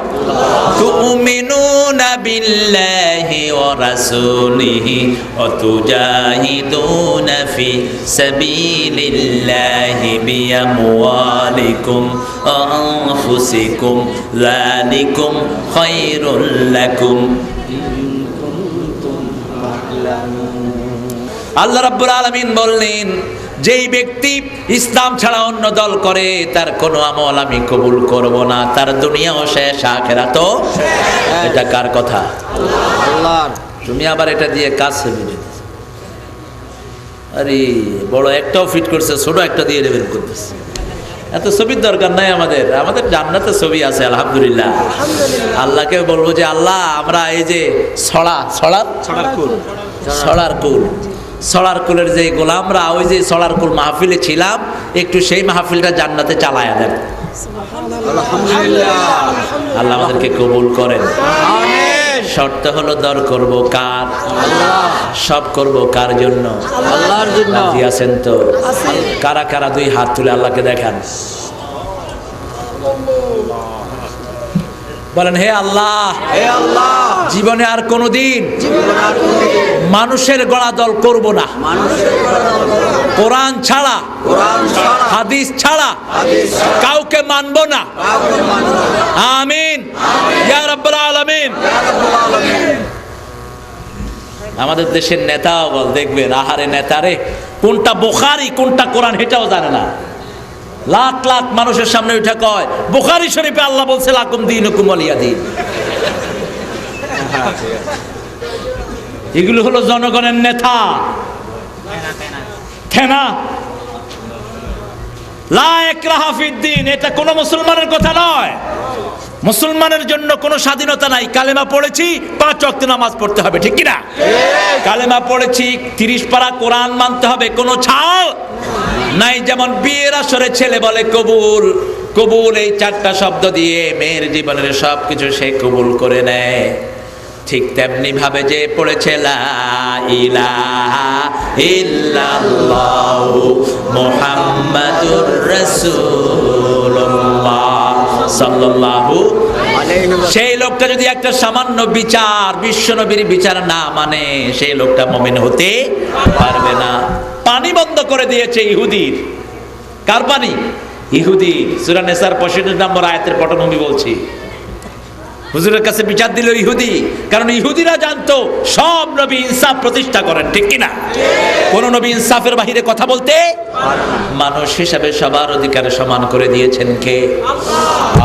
S2: তুমিনুনা বিল্লাহি ওয়া রাসূলিহি ওয়া তুজাহিদুনা ফি সাবিলিল্লাহি বিআমওয়ালিকুম ওয়া আনফুসিকুম যালিকুম খায়রুল লাকুম। আল্লাহ রাব্বুল আলামিন বললেন, যেই ব্যক্তি ইসলাম ছাড়া অন্য দল করে তার কোনো আমল আমি কবুল করব না, তার দুনিয়াও শেষ আখিরাতও শেষ। এটা কার কথা? আল্লাহর। তুমি আবার এটা দিয়ে কাজ সেবিয়ে, আরে বড় একটাও ফিট করছে, ছোট একটা দিয়ে বের করতেছে। এত ছবির দরকার নাই আমাদের, আমাদের জান্নাতে ছবি আছে আলহামদুলিল্লাহ। আল্লাহকে বলবো যে আল্লাহ আমরা এই যে ছড়ার কুলের যে গোলামরা ওই যে ছড়ার কুল মাহফিলে ছিলাম, একটু সেই মাহফিলটা জান্নাতে চালায়া দেন। আল্লাহ আমাদেরকে কবুল করেন। শর্ত হলো দর করব কার? সব করব কার জন্য? আল্লাহর জন্য। রাজি আছেন তো? কারা কারা দুই হাত তুলে আল্লাহকে দেখান, বলেন হে আল্লাহ, হে আল্লাহ, জীবনে আর কোনোদিন মানুষের গড়া দল করব না, কোরআন ছাড়া হাদিস ছাড়া কাউকে মানব না। আমিন ইয়া রাব্বুল আলামিন। আমাদের দেশের নেতাও বল, দেখবেন আহারে নেতারে, কোনটা বুখারী কোনটা কোরআন এটাও জানে না। লাখ লাখ মানুষের সামনে উঠে কয় বুখারী শরীফে আল্লাহ বলছে লাকুম দীনুকুম ওয়ালিয়া দীন। এগুলো হলো জনগণের নেতা, থেনা। লা ইকরাহা ফিদ্দিন, এটা কোন মুসলমানের কথা নয়। মুসলমানের জন্য কোনো স্বাধীনতা নাই। কালেমা পড়েছি, 5 ওয়াক্ত নামাজ পড়তে হবে, ঠিক কি না? কালেমা পড়েছি, 30 পারা কোরআন মানতে হবে, কোনো ছাড় নাই। যেমন বিয়ের আসরে ছেলে বলে কবুল, কবুল এই 4টা শব্দ দিয়ে মেয়ের জীবনের সব কিছু সে কবুল করে নেয়। ঠিক তেমনি ভাবে যে পড়েছে লা ইলাহা ইল্লাল্লাহু মুহাম্মাদুর রাসূলুল্লাহ সাল্লাল্লাহু আলাইহি ওয়াসাল্লাম, সেই লোকটা যদি একটা সামান্য বিচার, বিশ্বনবীর বিচার না মানে, সেই লোকটা মুমিন হতে পারবে না। পানি বন্ধ করে দিয়েছে ইহুদির। কার পানি? ইহুদি। সূরা নিসার 65 নম্বর আয়াতের পটভূমি বলছি। হুজুরের কাছে বিচার দিল ইহুদি, কারণ ইহুদিরা জানতো সব নবী ইনসাফ প্রতিষ্ঠা করেন, ঠিক কিনা? কোন নবী ইনসাফের বাহিরে কথা বলতে? মানুষ হিসাবে সবার অধিকার সমান করে দিয়েছেন কে?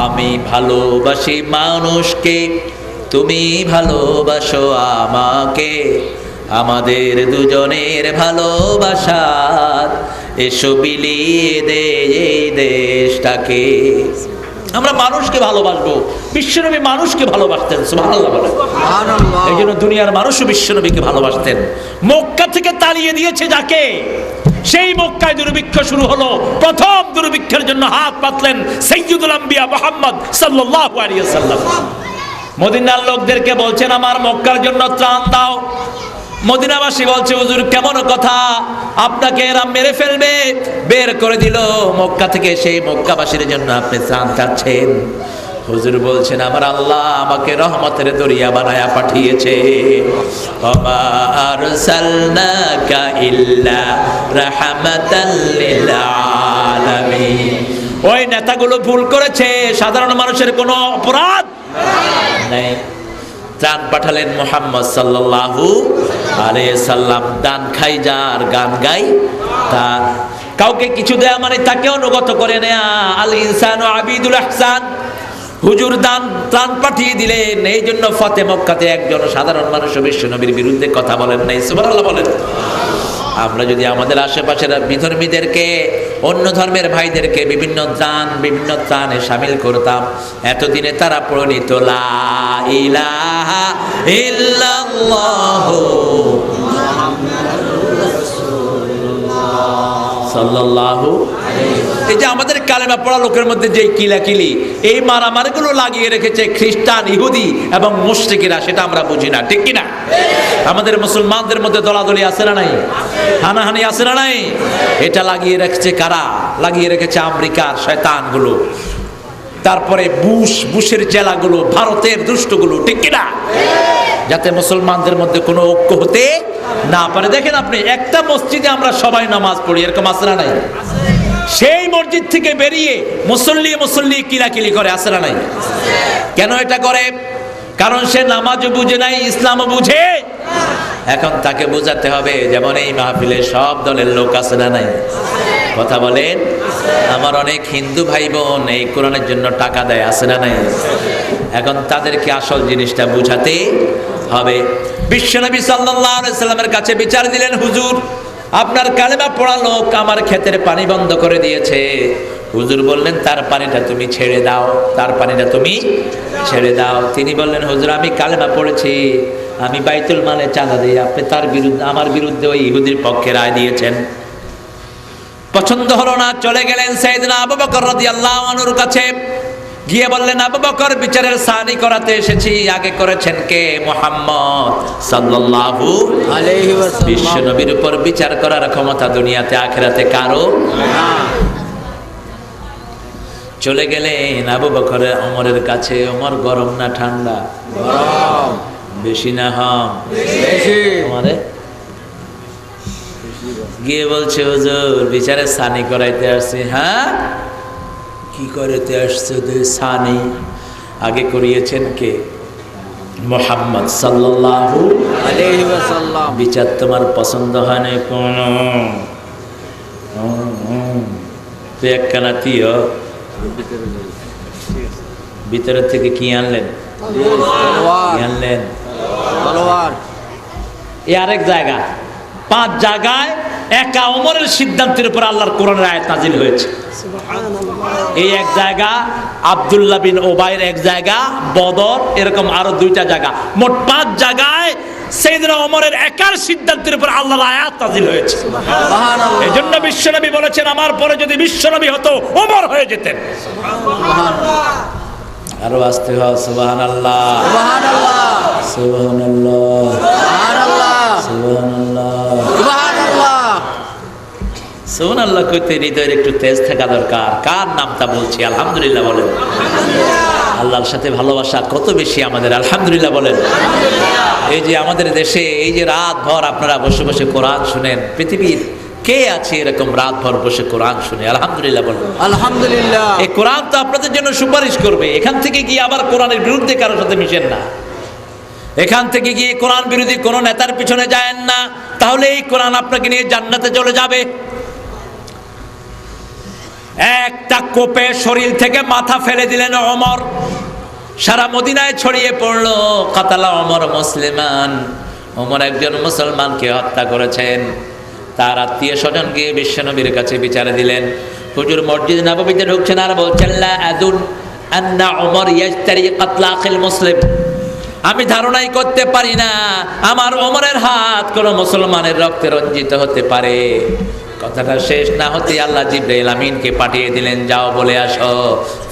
S2: আমি ভালোবাসি মানুষকে, তুমি ভালোবাসো আমাকে, আমাদের দুজনের ভালোবাসার এসো বিলিয়ে দে এই দেশটাকে। আমরা মানুষকে ভালোবাসবো, বিশ্বনবী মানুষকে ভালোবাসতেন, সুবহানাল্লাহ বলেন। সুবহানাল্লাহ। এই জন্য দুনিয়ার মানুষও বিশ্বনবীকে ভালোবাসতেন। মক্কা থেকে তাড়িয়ে দিয়েছে যাকে, সেই মক্কায় দুর্ভিক্ষ শুরু হলো। প্রথম দুর্ভিক্ষের জন্য হাত পাতলেন সাইয়্যিদুল আম্বিয়া মুহাম্মদ সাল্লাল্লাহু আলাইহি ওয়াসাল্লাম। মদিনার লোকদেরকে বলছেন আমার মক্কার জন্য ত্রাণ দাও। মদিনাবাসী বলছে হুজুর কেমন কথা, আপনাকে এরা মেরে ফেলবে। বের করে দিল মক্কা থেকে, সেই মক্কাবাসীর জন্য আপনি ত্রাণ চাচ্ছেন। হুজুর বলছেন আমার আল্লাহ আমাকে রহমতের দরিয়া বানায়া পাঠিয়েছে। ওমা আরসালনাকা ইল্লা রাহমাতাল লিল আলামিন। ওই নেতাগুলো ভুল করেছে, সাধারণ মানুষের কোনো অপরাধ নাই। ত্রাণ পাঠালেন মুহাম্মদ সাল্লাল্লাহু আলাইহি সাল্লাম। দান খাই যার, গান গাই তার। কাউকে কিছু দেয়া মানে তাকে অনুগত করে নেয়া। আল ইনসানু আবিদুল ইহসান। হুজুর দান ত্রাণ পাঠিয়ে দিলেন, এই জন্য ফতে মক্কাতে একজন সাধারণ মানুষ বিশ্ব নবীর বিরুদ্ধে কথা বলেন নাই, সুবহানাল্লাহ বলেন। আমরা যদি আমাদের আশেপাশের বিধর্মীদেরকে, অন্য ধর্মের ভাইদেরকে বিভিন্ন ত্রাণে শামিল করতাম, এতদিনে তারা প্রণীত লা ইলাহা ইল্লাল্লাহু সাল্লাল্লাহু আলাইহি। এই যে আমাদের কালেমা পড়া লোকের মধ্যে যে কিলাকিলি, এই মারামারিগুলো লাগিয়ে রেখেছে খ্রিস্টান, ইহুদি এবং মুশরিকেরা, সেটা আমরা বুঝি না, ঠিক কিনা? আমাদের মুসলমানদের মধ্যে দলাদলি আছে না নাই? হানাহানি আছে না নাই? এটা লাগিয়ে রেখেছে কারা? লাগিয়ে রেখেছে আমেরিকার শয়তানগুলো। তারপরে বুশের জেলাগুলো, ভারতের দুষ্টগুলো, ঠিক কিনা, যাতে মুসলমানদের মধ্যে কোনো ঐক্য হতে না পারে। দেখেন আপনি, একটা মসজিদে আমরা সবাই নামাজ পড়ি, এরকম আছে না নাই? সেই মসজিদ থেকে বেরিয়ে মুসল্লি কিলাকিলি করে, আছে না নাই? কেন এটা করে? কারণ সে নামাজও বুঝে নাই, ইসলামও বুঝে। এখন তাকে বোঝাতে হবে, যেমন এই মাহফিলে সব দলের লোক আছে না নাই? কথা বলেন। আমার অনেক হিন্দু ভাই বোন এই কোরআনের জন্য টাকা দেয়, আছে না নাই? এখন তাদেরকে আসল জিনিসটা বুঝাতে হবে। বিশ্বনবী সাল্লাল্লাহু আলাইহি সাল্লামের কাছে বিচার দিলেন, হুজুর আপনার কালেমা পড়া লোক আমার ক্ষেতের পানি বন্ধ করে দিয়েছে। হুজুর বললেন, তার পানিটা তুমি ছেড়ে দাও, তার পানিটা তুমি ছেড়ে দাও। তিনি বললেন, হুজুর আমি কালেমা পড়েছি, আমি বাইতুল মালে চাঁদা দিই, আপনি তার বিরুদ্ধে, আমার বিরুদ্ধে ওই ইহুদির পক্ষে রায় দিয়েছেন। পছন্দ হলো না, চলে গেলেন সাইয়েদনা আবু বকর রাদিয়াল্লাহু আনহুর কাছে। গিয়ে বললেন, আবু বকর বিচারের সানি করাতে এসেছি। আগে করেছেন কে? মুহাম্মদ সাল্লাল্লাহু আলাইহি ওয়াসাল্লাম। বিশ্ব নবীর উপর বিচার করার ক্ষমতা দুনিয়াতে আখিরাতে কারো না। চলে গেলেন আবু বকর ওমরের কাছে। ওমর গরম না ঠান্ডা? গরম। বেশি না কম? বেশি। ওমরে গিয়ে বলছে, হুজুর বিচারে সানি করাইতে আসছি। হ্যাঁ, কি করাইতে আসছে? সানি আগে করিয়েছেন কে? মুহাম্মদ সাল্লাল্লাহু আলাইহি ওয়াসাল্লাম। বিচার তোমার পছন্দ হয় না কোন? তুই একখানা তিও ভিতরের থেকে কি আনলেন? আনলেন এই আরেক জায়গা, 5 জায়গায় একা ওমরের সিদ্ধান্তের উপর আল্লাহর কোরআনের আয়াত নাজিল হয়েছে। এই এক জায়গা আব্দুল্লাহ বিন ওবাইর, এক জায়গা বদর, এরকম আরো 2টা জায়গা, মোট 5 জায়গায় সাইয়েদনা ওমরের একার সিদ্ধান্তের উপর আল্লাহর আয়াত নাজিল হয়েছে। সুবহানাল্লাহ। এজন্য বিশ্বনবী বলেছেন, আমার পরে যদি বিশ্বনবী হতো ওমর হয়ে যেতেন। সুবহানাল্লাহ। আরো আসতে হয় সুবহানাল্লাহ, সুবহানাল্লাহ, সুবহানাল্লাহ, সুবহানাল্লাহ, সুবহানাল্লাহ, সুবহানাল্লাহ। সুবহানাল্লাহ কইতে হৃদয়ের একটু তেজ থাকা দরকার। কার নামটা বলছি? আলহামদুলিল্লাহ বলেন। আল্লাহর সাথে ভালোবাসা কত বেশি আমাদের, আলহামদুলিল্লাহ বলেন। এই যে আমাদের দেশে এই যে রাত ভর আপনারা বসে বসে কোরআন শুনেন, পৃথিবীর কে আছে এরকম রাত ভর বসে কোরআন শুনে? আলহামদুলিল্লাহ বলেন। আলহামদুলিল্লাহ। এই কোরআন তো আপনাদের জন্য সুপারিশ করবে। এখান থেকে গিয়ে আবার কোরআনের বিরুদ্ধে কারোর সাথে মিশেন না। এখান থেকে গিয়ে কোরআন বিরোধী কোন নেতার পিছনে যায়েন না, তাহলে এই কোরআন আপনাকে নিয়ে জান্নাতে চলে যাবে। একটা কোপে শরীর থেকে মাথা ফেলে দিলেন ওমর, সারা মদিনায় ছড়িয়ে পড়লো, কাতালা ওমর মুসলিমান। ওমর একজন মুসলমানকে হত্যা করেছেন। তার আত্মীয় স্বজন গিয়ে বিশ্বনবীর কাছে বিচারে দিলেন। হুজুর মসজিদ নববীতে ঢুকছেন আর বলছেন, লা আদুন আন্না ওমর ইয়াশতারি কাতলা আখিল মুসলিম। আমি ধারণাই করতে পারি না আমার ওমরের হাত কোন মুসলমানের রক্তে রঞ্জিত হতে পারে। কথাটা শেষ না হতে আল্লাহ জিবরাইল আমিনকে পাঠিয়ে দিলেন, যাও বলে আসো,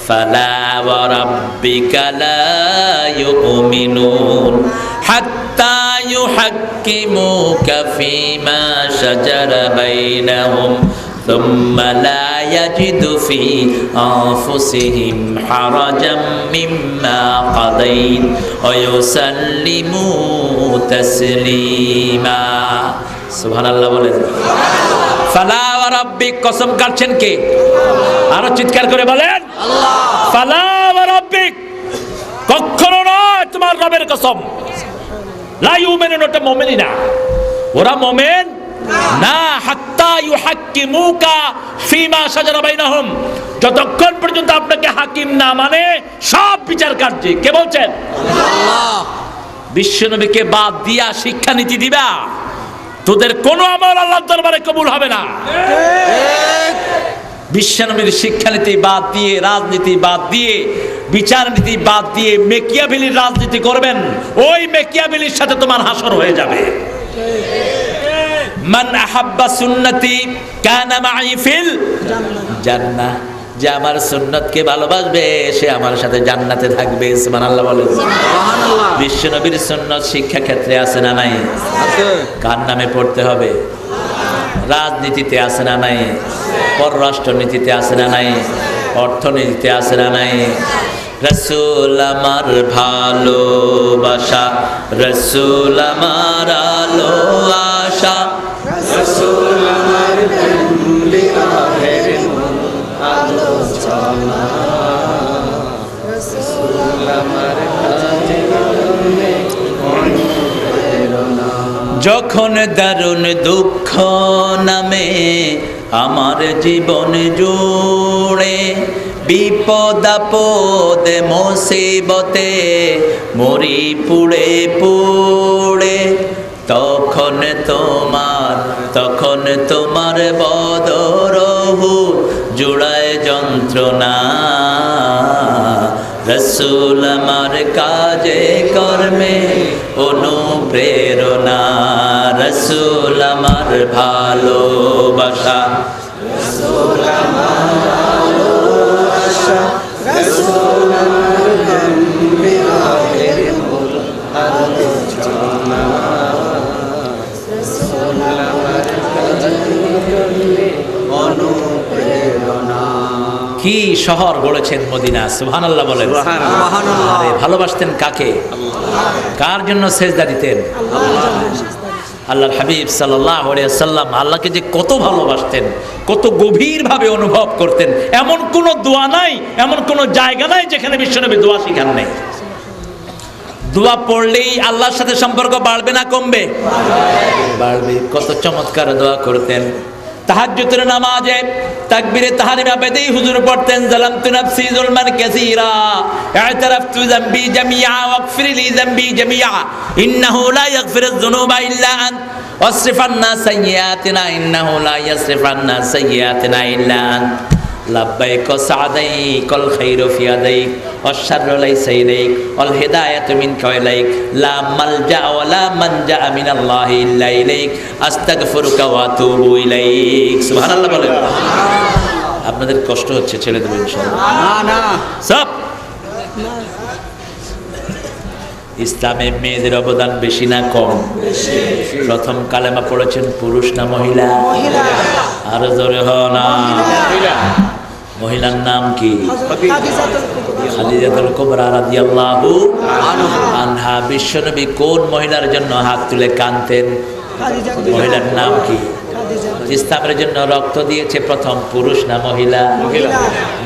S2: ফালা ওয়া রাব্বিকা লা ইউমিনুন হাত্তা ইউহাক্কিমুকা ফীমা শাজারা বাইনাহুম সুম্মা লা ইয়াজিদু ফী আনফুসিহিম হারাজাম মিম্মা কাদাইত ওয়া ইউসাল্লিমু তাসলিমা। সুবহানাল্লাহ বলেন। ফালা ওয়া রাব্বিক, কসম কাটছেন কে? আরো চিৎকার করে বলেন আল্লাহ। ফালা ওয়া রাব্বিক, কখনো নয় তোমার রবের কসম। লা ইউমিনুন, ওটা মুমিনই না, ওরা মুমিন না। হাত্তা ইউহাক্কিমুকা ফীমা শাজারা বাইনাহুম, যতক্ষণ পর্যন্ত আপনাকে হাকিম না মানে সব বিচার কার্যে। কে বলছেন? আল্লাহ। বিশ্বনবীকে বাদ দিয়া শিক্ষানীতি দিবা, তোদের কোন আমল আল্লাহর দরবারে কবুল হবে না। বিশ্বনবীর শিক্ষানীতি বাদ দিয়ে, রাজনীতি বাদ দিয়ে, বিচার নীতি বাদ দিয়ে মেকিয়াভেলির রাজনীতি করবেন, ওই মেকিয়াভেলির সাথে তোমার হাসর হয়ে যাবে। মান আহাব্বা সুন্নতি কানা মাই ফিল জান্নাহ, যে আমার সুন্নতকে ভালোবাসবে সে আমার সাথে জান্নাতে থাকবে। সুবহানাল্লাহ বলেন। সুবহানাল্লাহ। বিশ্বনবীর সুন্নত শিক্ষা ক্ষেত্রে আছে না নাই? আছে। কার নামে পড়তে হবে? রাজনীতিতে আছে না নাই? পররাষ্ট্র নীতিতে আছে না নাই? অর্থনীতিতে আছে না নাই? রসুল আমার ভালোবাসা, রসুল আমার আলো আশা,
S1: রসুল আমার বিরহের আলোচনা, রসুল আমার কাজে কর্মে অনুপ্রেরণা।
S2: যখন দারুণ দুঃখ নামে আমার জীবন জুড়ে, বিপদ আপদে মুসিবতে মরি পুড়ে পুড়ে, তখন তোমার বদর জুড়ায় যন্ত্রণা। রসুল আমার কাজে কর্মে অনুপ্রেরণা, রসুল আমার ভালোবাসা,
S1: রসুল আমার আলোচনা, রসুল আমার বিরহের আলোচনা, রসুল আমার কাজে কর্মে অনুপ্রেরণা।
S2: কি শহর গড়েছেন মদিনা, সুবহানাল্লাহ বলেন। আরে ভালোবাসতেন কাকে? কার জন্য সেজদা দিতেন? আল্লাহর হাবিব সাল্লাল্লাহু আলাইহি ওয়াসাল্লাম আল্লাহকে যে কত ভালোবাসতেন, কত গভীরভাবে অনুভব করতেন, এমন কোনো দোয়া নাই, এমন কোনো জায়গা নাই যেখানে বিশ্বনবী দোয়া শিখান নাই। দোয়া পড়লেই আল্লাহর সাথে সম্পর্ক বাড়বে না কমবে? বাড়বে। কত চমৎকার দোয়া করতেন। তাহাজ্জুদের নামাজে তাকবীরে তাহরিমা বেদেই হুজুর পড়তেন, যালামতু নাফসি যুলমান কাসীরা ইআতারাফতু যামবি জামিআ ওয়াগফিরলি যামবি জামিআ ইন্নাহু লা ইয়াগফিরুয যুনুবা ইল্লা আনত ওয়াসরিফ আন্না সাইয়্যাতিনা ইন্নাহু লা ইয়াসরিফ আন্না সাইয়্যাতিনা ইল্লা আনত লাব্বাইক সাদাইকাল খায়রু ফি ইয়াদাইক ওয়াশ-শাররু লাইসা ইলাইক ওয়াল হিদায়াতু মিনকা ইলাইক লা মালজা ওয়া লা মানজা মিনাল্লাহি ইল্লা ইলাইক আস্তাগফিরুকা ওয়া আতুবু ইলাইক। সুবহানাল্লাহ বলেন। আপনাদের কষ্ট হচ্ছে, ছেড়ে দেবেন ইনশাআল্লাহ।
S1: না
S2: সব ইসলামে মেয়েদের অবদান বেশি না কম? প্রথম কালেমা পড়েছেন পুরুষ না মহিলা? আরো জোরে হ না। মহিলার নাম কি? খাদিজাতুল কুবরা রাদিয়াল্লাহু আনহা। বিশ্বনবী কোন মহিলার জন্য হাত তুলে কাঁদতেন? মহিলার নাম কি? ইসলামের জন্য রক্ত দিয়েছে প্রথম পুরুষ না মহিলা?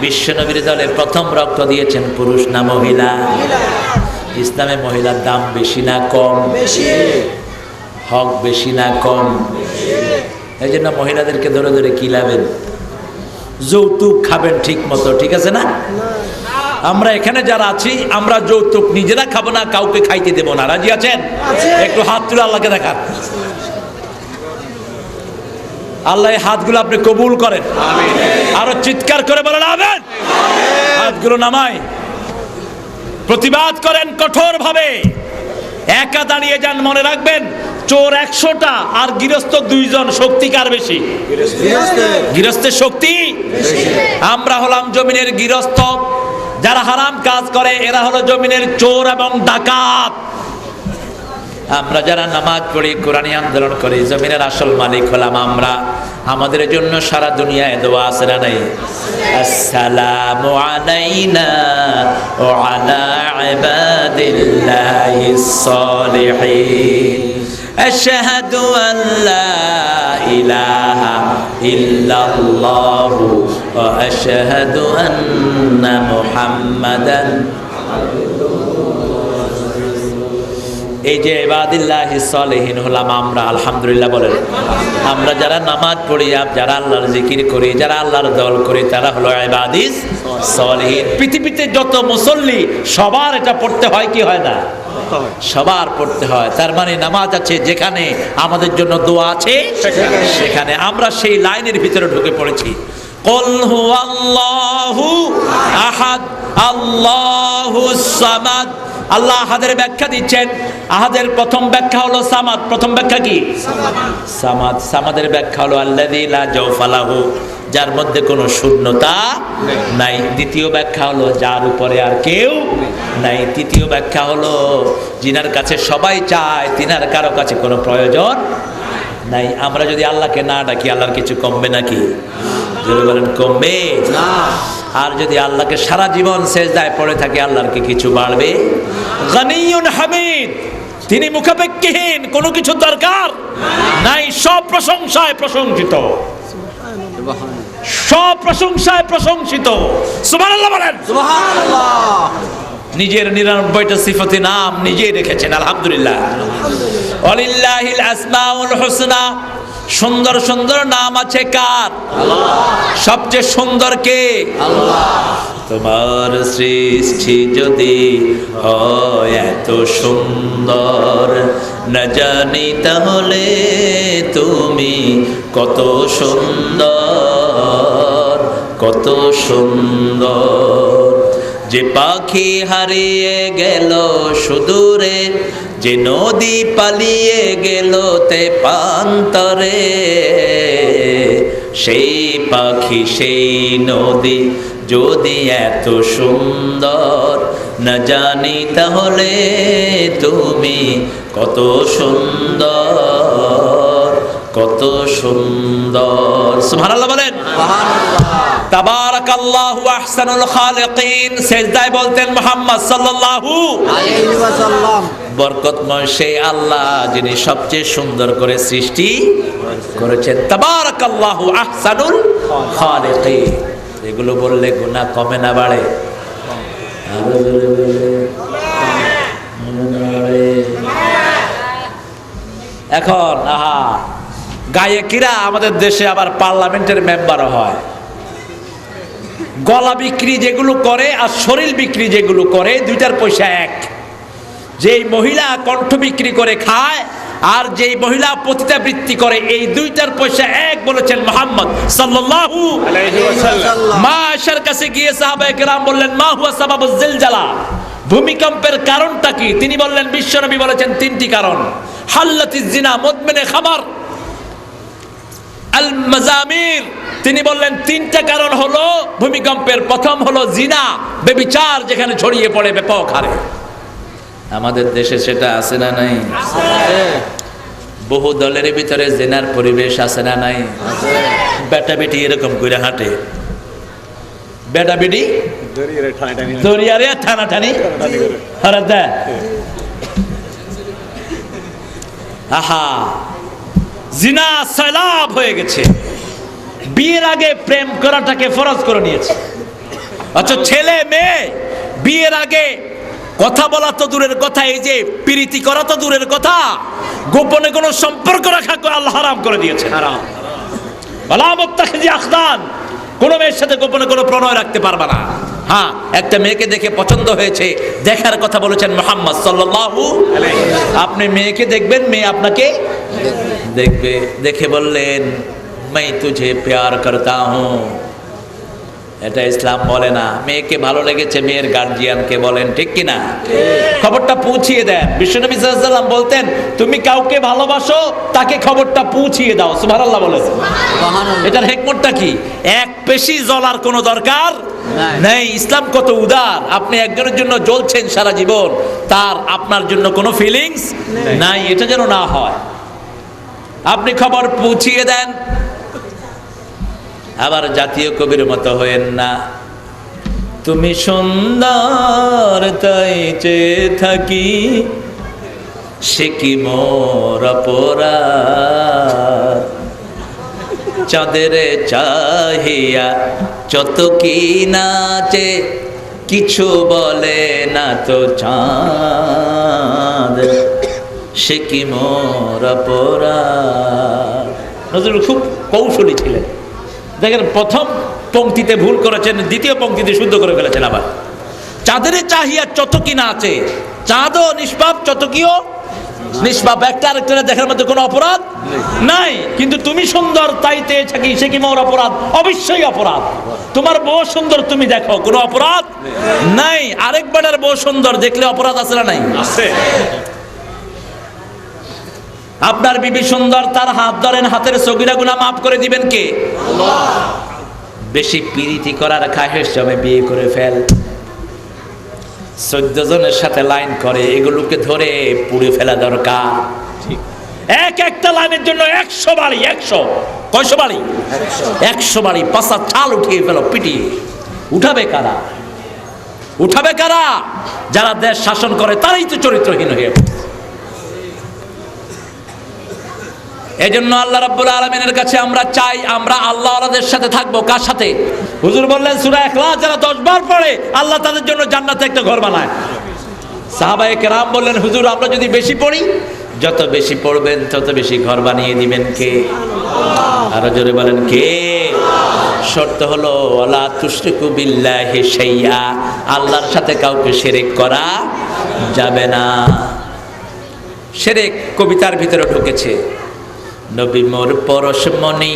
S2: বিশ্বনবীর দলে প্রথম রক্ত দিয়েছেন পুরুষ না মহিলা? ইসলামে মহিলার দাম বেশি না কম? হক বেশি না কম? এই জন্য মহিলাদেরকে ধরে ধরে কিলাবেন, যৌতুক খাবেন ঠিক মতো, ঠিক আছে না? আমরা এখানে যারা আছি আমরা যৌতুক নিজেরা খাবো না, কাউকে খাইতে দেব না। রাজি আছেন? একটু হাত তুলে আল্লাহকে দেখান। আল্লাহ এই হাতগুলো আপনি কবুল করেন। আরো চিৎকার করে বলেন আমিন। হাতগুলো নামাই, প্রতিবাদ করেন কঠোর ভাবে। একা দাঁড়িয়ে যান, মনে রাখবেন চোর 100টা আর গৃহস্থ 2 জন। শক্তি কার বেশি? গৃহস্থের শক্তি। আমরা হলাম জমিনের গৃহস্থ, যারা হারাম কাজ করে এরা হলো জমিনের চোর এবং ডাকাত। আমরা যারা নামাজ পড়ি, কোরআনী আন্দোলন করি, জমিনের আসল মালিক হলাম আমরা। আমাদের জন্য সারা দুনিয়ায় দোয়া আছে না নাই? আসসালামু আলাইনা ওয়া আলা ইবাদিল্লাহিস সালিহিন আশহাদু আন লা ইলাহা ইল্লাল্লাহু ওয়া আশহাদু আন্না মুহাম্মাদান। এই যে ইবাদিল্লাহিস সালিহিন হলাম আমরা, আলহামদুলিল্লাহ বলেন। আমরা যারা নামাজ পড়ি, যারা আল্লাহর জিকির করি, যারা আল্লাহর দল করি, তারা হলো ইবাদিস সালিহিন। পৃথিবীতে যত মুসল্লি সবার এটা পড়তে হয় কি হয় না? সবার পড়তে হয়। তার মানে নামাজ আছে যেখানে, আমাদের জন্য দোয়া আছে সেখানে। আমরা সেই লাইনের ভিতরে ঢুকে পড়েছি। কুল হুয়াল্লাহু আহাদ আল্লাহুস সামাদ। আল্লাহ আহাদের ব্যাখ্যা দিচ্ছেন। আহাদের প্রথম ব্যাখ্যা হলো সামাদ। প্রথম ব্যাখ্যা কি? সামাদ। সামাদের ব্যাখ্যা হলো আল্লাযী লা জাওফা লাহু, যার মধ্যে কোনো শূন্যতা নাই। দ্বিতীয় ব্যাখ্যা হলো যার উপরে আর কেউ নাই। তৃতীয় ব্যাখ্যা হলো যিনার কাছে সবাই চায়, তিনার কারো কাছে কোনো প্রয়োজন নাই। আমরা যদি আল্লাহকে না ডাকি আল্লাহর কিছু কমবে নাকি? যদি বলেন কমবে না। আর যদি আল্লাহকে সারা জীবন সেজদায় পড়ে থাকে আল্লাহর কি কিছু বাড়বে? গনিয়ুন হামিদ, তিনি মুখাপেক্ষীহীন, কোনো কিছু দরকার নাই, সব প্রশংসায় প্রশংসিত, সব প্রশংসায় প্রশংসিত। সুবহানাল্লাহ বলেন।
S1: সুবহানাল্লাহ।
S2: নিজের 99টা সিফাতে নাম নিজেই রেখেছেন, আলহামদুলিল্লাহ। ওয়ালিল্লাহিল আসমাউল হুসনা, সুন্দর সুন্দর নাম আছে কার? আল্লাহ। সবচেয়ে সুন্দর কে? আল্লাহ। তোমার সৃষ্টি যদি হয় এত সুন্দর, না জানি তাহলে তুমি কত সুন্দর, কত সুন্দর। যে পাখি হারিয়ে গেল সুদূরে, যে নদী পালিয়ে গেল তে পান্তরে, সেই পাখি সেই নদী যদি এত সুন্দর, না জানি তাহলে তুমি কত সুন্দর, কত সুন্দর। সুবহানাল্লাহ বলেন। তাবারাকাল্লাহু আহসানুল খালিকিন, সিজদায় বলতেন মুহাম্মদ সাল্লাল্লাহু আলাইহি ওয়াসাল্লাম, বরকতময় সেই আল্লাহ যিনি সবচেয়ে সুন্দর করে সৃষ্টি করেছেন। তাবারাকাল্লাহু আহসানুল খালিকিন। এগুলো বললে গুনাহ কমে না বাড়ে? এখন গায়কিরা আমাদের দেশে আবার পার্লামেন্টের মেম্বারও হয়। গলা বিক্রি যেগুলো করে আর শরীর বিক্রি যেগুলো করে, দুইটার পয়সা এক। যেই মহিলা কণ্ঠ বিক্রি করে খায় আর যেই মহিলা পতিতাবৃত্তি করে, এই দুইটার পয়সা এক বলেছেন মুহাম্মদ সাল্লাল্লাহু আলাইহি ওয়াসাল্লাম। মা আয়েশার কাছে গিয়ে সাহাবায়ে কেরাম বললেন, মা হুয়া সাবাবুজ জিলজালা, ভূমিকম্পের কারণটা কি? তিনি বললেন, বিশ্বনবী বলেছেন তিনটি কারণ। হাল্লাতিজ জিনা, মুদমিনে খাবার, আল মাজামির, তিনি বললেন তিনটা কারণ হলো ভূমিকম্পের। প্রথম হলো জিনা, ব্যভিচার, যেখানে ছড়িয়ে পড়ে ব্যাপক হারে। আমাদের দেশে সেটা আছে না নাই? বহু দলের ভিতরে জিনার পরিবেশ আছে না নাই? বেটা বেটি এরকম করে হাঁটে, বেটা বেটি দরিয়ারে টানাটানি হারা দেয়। আহা, জিনা সয়লাব হয়ে গেছে। বিয়ের আগে প্রেম করাটাকে ফরজ করে নিয়েছে। আচ্ছা, ছেলে মেয়ে বিয়ের আগে কথা বলা তো দূরের কথা, এই যে প্রীতি করা তো দূরের কথা, গোপনে কোনো সম্পর্ক রাখা আল্লাহ হারাম করে দিয়েছে। হারাম। ওয়ালা মুত্তাখিজি আখদান, কোনো মেয়ের সাথে গোপনে কোনো প্রণয় রাখতে পারবে না। হ্যাঁ, একটা মেয়েকে দেখে পছন্দ হয়েছে, দেখার কথা বলেছেন মুহাম্মদ সাল্লাল্লাহু আলাইহি ওয়াসাল্লাম। আপনি মেয়েকে দেখবেন, মেয়ে আপনাকে দেখবে। দেখে বললেন, मैं तुझे प्यार करता हूँ, এটা ইসলাম বলে না। মেয়েকে ভালো লেগেছে মেয়ের গার্জিয়ানকে বলেন, ঠিক কিনা? খবরটা পৌঁছিয়ে দেন। বিশ্বনবী সাল্লাল্লাহু আলাইহি ওয়াসাল্লাম বলতেন, তুমি কাউকে ভালোবাসো তাকে খবরটা পৌঁছিয়ে দাও। সুবহানাল্লাহ বলেন। এটার হিকমতটা কি? এক পেশি জ্বলার কোনো দরকার নেই। ইসলাম কত উদার। আপনি একজনের জন্য জ্বলছেন সারা জীবন, তার আপনার জন্য কোনো ফিলিংস নাই, এটা যেন না হয়। আপনি খবর পৌঁছিয়ে দেন। আবার জাতীয় কবির মতো হয়েন না, তুমি সুন্দর তাই চেয়ে থাকি, সে কি মোর অপরাধ, চাঁদের চাহিয়া যত কি নাচে, কিছু বলে না তো চাঁদ, সে কি মোর অপরাধ। নজরুল খুব কৌশলী ছিলেন। দেখেন, প্রথম পংক্তিতে ভুল করেছেন, দ্বিতীয় পংক্তিতে শুদ্ধ করে ফেলেছেন। আবার চাঁদের চাহিয়া যত কি না আছে, চাঁদও নিষ্পাপ, চতকিও নিষ্পাপ। একটা আরেকটা দেখার মধ্যে কোনো অপরাধ নাই। কিন্তু তুমি সুন্দর তাই চেয়ে থাকি, সে কি মোর অপরাধ? অবশ্যই অপরাধ। তোমার বউ সুন্দর, তুমি দেখো, কোনো অপরাধ নাই। আরেক বেটার বউ সুন্দর দেখলে অপরাধ আছে না নাই? আছে। আপনার বিবি সুন্দর, তার হাত ধরেন, হাতের সগীরা গুনাহ মাফ করে দিবেন কে? আল্লাহ। বেশি প্রীতি করার খাহেশ জমে বিয়ে করে ফেল। 14 জনের সাথে লাইন করে, এগুলোকে ধরে পুড়ে ফেলা দরকার। ঠিক। একটা লাইনের জন্য 100 বাড়ি, 100 কয়শো বাড়ি, 100 বাড়ি পাশা ছাল উঠিয়ে ফেলো, পিটিয়ে। উঠাবে কারা? উঠাবে কারা? যারা দেশ শাসন করে তারাই তো চরিত্রহীন হয়ে পড়ে। এজন্য আল্লাহ রাব্বুল আলামিনের কাছে আমরা চাই, আমরা আল্লাহ ওয়ালাদের সাথে থাকবো। কার সাথে? হুজুর বললেন সূরা ইখলাস যারা 10 বার পড়ে আল্লাহ তাদের জন্য জান্নাতে একটা ঘর বানায়। সাহাবায়ে কেরাম বললেন হুজুর আমরা যদি বেশি পড়ি, যত বেশি পড়বেন তত বেশি ঘর বানিয়ে দিবেন কে? আরো জোরে বলেন কে? শর্ত হলো ওয়ালা তুশরিকু বিল্লাহি শাইআ, আল্লাহর সাথে কাউকে শিরক করা যাবে না। শিরক কবিতার ভিতরে ঢুকেছে। নবী মোর পরশমণি,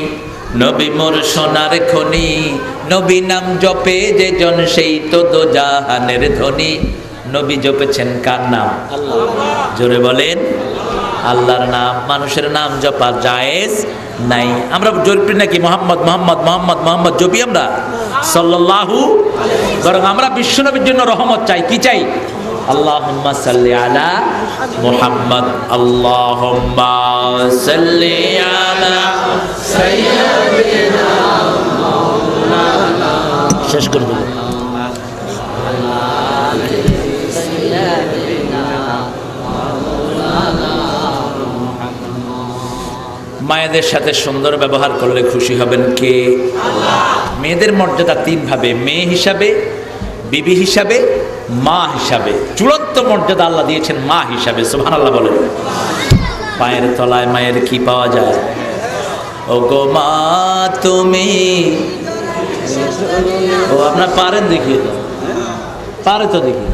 S2: নবী মোর সোনার খনি, নবী নাম জপে যে জন সেই তো দোজাহানের ধনী। নবী জপেছেন কার নাম? জোরে বলেন আল্লাহর নাম। মানুষের নাম জপা জায়েজ নাই। আমরা জপি নাকি মোহাম্মদ মোহাম্মদ মোহাম্মদ মোহাম্মদ জপি আমরা সাল্লাল্লাহু, বরং আমরা বিশ্বনবীর জন্য রহমত চাই। কি চাই? আল্লাহুম্মা সাল্লি আলা মুহাম্মদ, আল্লাহুম্মা সাল্লি আলা সাইয়্যিদিনা মাওলানা। শেষ করে দেব। মায়েদের সাথে সুন্দর ব্যবহার করলে খুশি হবেন কে? মেয়েদের মর্যাদা 3 ভাবে: মেয়ে হিসাবে, বিবি হিসাবে, মা হিসাবে। চূড়ান্ত মর্যাদা আল্লাহ দিয়েছেন মা হিসাবে। সুবহানাল্লাহ বলেন। পায়ের তলায় মায়ের কি পাওয়া যায়? ও গো মা তুমি, ও আপনার পারেন দেখিয়ে তো, পারে তো দেখি,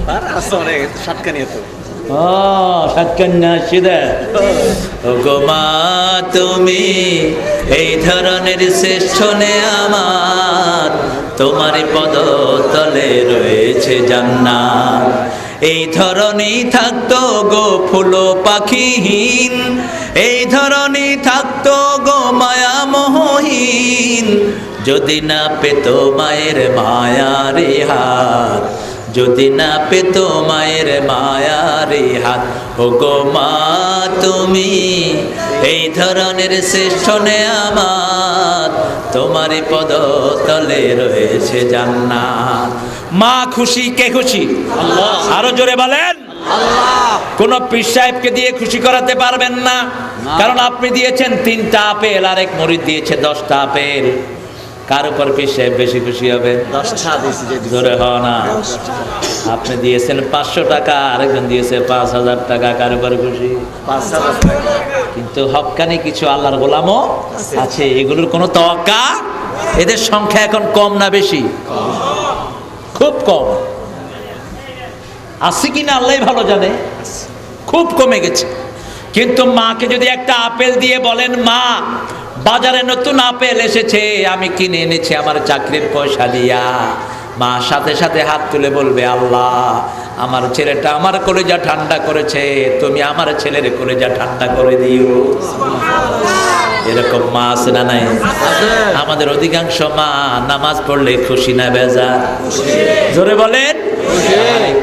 S2: তুমি এই ধরনের শ্রেষ্ঠ আমার, তোমারই পদ তলে রয়েছে জান্নাত। এই ধরনই থাকতো গো ফুল পাখিহীন, এই ধরনই থাকতো গো মায়া মোহহীন, যদি না পেত মায়ের মায়ারে হাত, যদি না পেত মায়ের মায়ারে হাত। ও গো মা তুমি এই ধরনের শ্রেষ্ঠ আমার, তোমারই পদ তলে রয়েছে জান্নাত। মা খুশি, কে খুশি? আল্লাহ। আরো জোরে বলেন আল্লাহ। কোন পীর সাহেবকে দিয়ে খুশি করাতে পারবেন না, কারণ আপনি দিয়েছেন 3টা আপেল, আরেক মুরিদ দিয়েছে 10টা আপেল। কার উপর পীর সাহেব বেশি খুশি হবে?
S1: 10টা দিয়েছি।
S2: জোরে হ না। আপনি দিয়েছেন 500 টাকা, আরেকজন দিয়েছে 5000 টাকা, কার উপর খুশি?
S1: 5000 টাকা।
S2: কিন্তু হক্কানি কিছু আল্লাহর গোলামও আছে, এগুলোর কোনো তাওয়াক্কা। এদের সংখ্যা এখন কম না বেশি? খুব কম। আছে কিনা আল্লাহই ভালো জানে, খুব কমে গেছে। কিন্তু মাকে যদি একটা আপেল দিয়ে বলেন মা বাজারে নতুন আপেল এসেছে, আমি কিনে এনেছি আমার চাকরির পয়সা দিয়া, মা সাথে সাথে হাত তুলে বলবে আল্লাহ আমার ছেলেটা আমার কলিজা ঠান্ডা করেছে, তুমি আমার ছেলের কলিজা ঠান্ডা করে দিও। এরকম মা আছে না নাই? আমাদের অধিকাংশ মা নামাজ পড়লে খুশি না বেজার? জোরে বলেন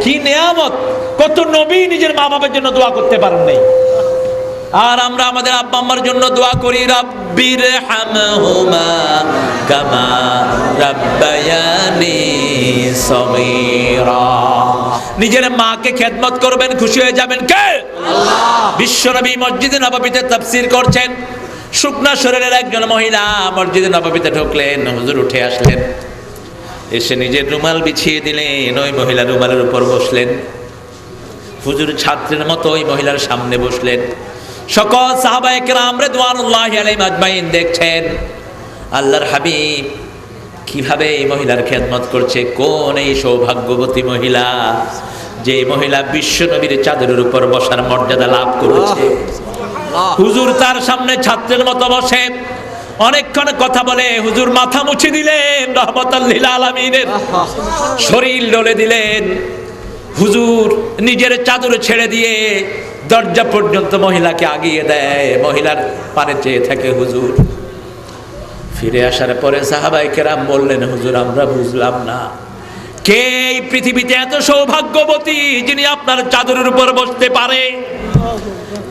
S2: কি নিয়ামত! কত নবী নিজের মা বাবার জন্য দোয়া করতে পারেন নাই, আর আমরা আমাদের আব্বা আম্মার জন্য দোয়া করি রাব্বির হামহুমা কামা রাব্বায়ানি সগীরা। নিজের মাকে খেদমত করবেন, খুশি হয়ে যাবেন কে? আল্লাহ। বিশ্বনবী মসজিদে নববীতে তাফসীর করছেন, শুকনা শরীরের একজন মহিলা মসজিদে নববীতে ঢুকলেন, হুজুর উঠে আসলেন, এসে নিজের রুমাল বিছিয়ে দিলেন, ওই মহিলা রুমালের উপর বসলেন, হুজুর ছাত্রের মতো ওই মহিলার সামনে বসলেন। সকল সাহাবায়ে কেরাম রিদওয়ানুল্লাহি আলাইহিম আজমাইন দেখছেন আল্লাহর হাবিব কিভাবে এই মহিলার খেদমত করছে। কোন এই সৌভাগ্যবতী মহিলা, যে মহিলা বিশ্ব নবীর চাদরের উপর বসার মর্যাদা লাভ করেছে। হুজুর তার সামনে ছাত্রের মতো বসে অনেকক্ষণ কথা বলে, হুজুর মাথা মুছে দিলেন, রহমাতাল লিল আলামিনের শরীর ডলে দিলেন। হুজুর নিজের চাদর ছেড়ে দিয়ে দরজা পর্যন্ত মহিলাকে আগিয়ে দেয়, মহিলার পানে চেয়ে থাকে হুজুর। ফিরে আসার পরে সাহাবায়ে কেরাম বললেন হুজুর আমরা বুঝলাম না, কে এই পৃথিবীতে এত সৌভাগ্যবতী যিনি আপনার চাদরের উপর বসতে পারে?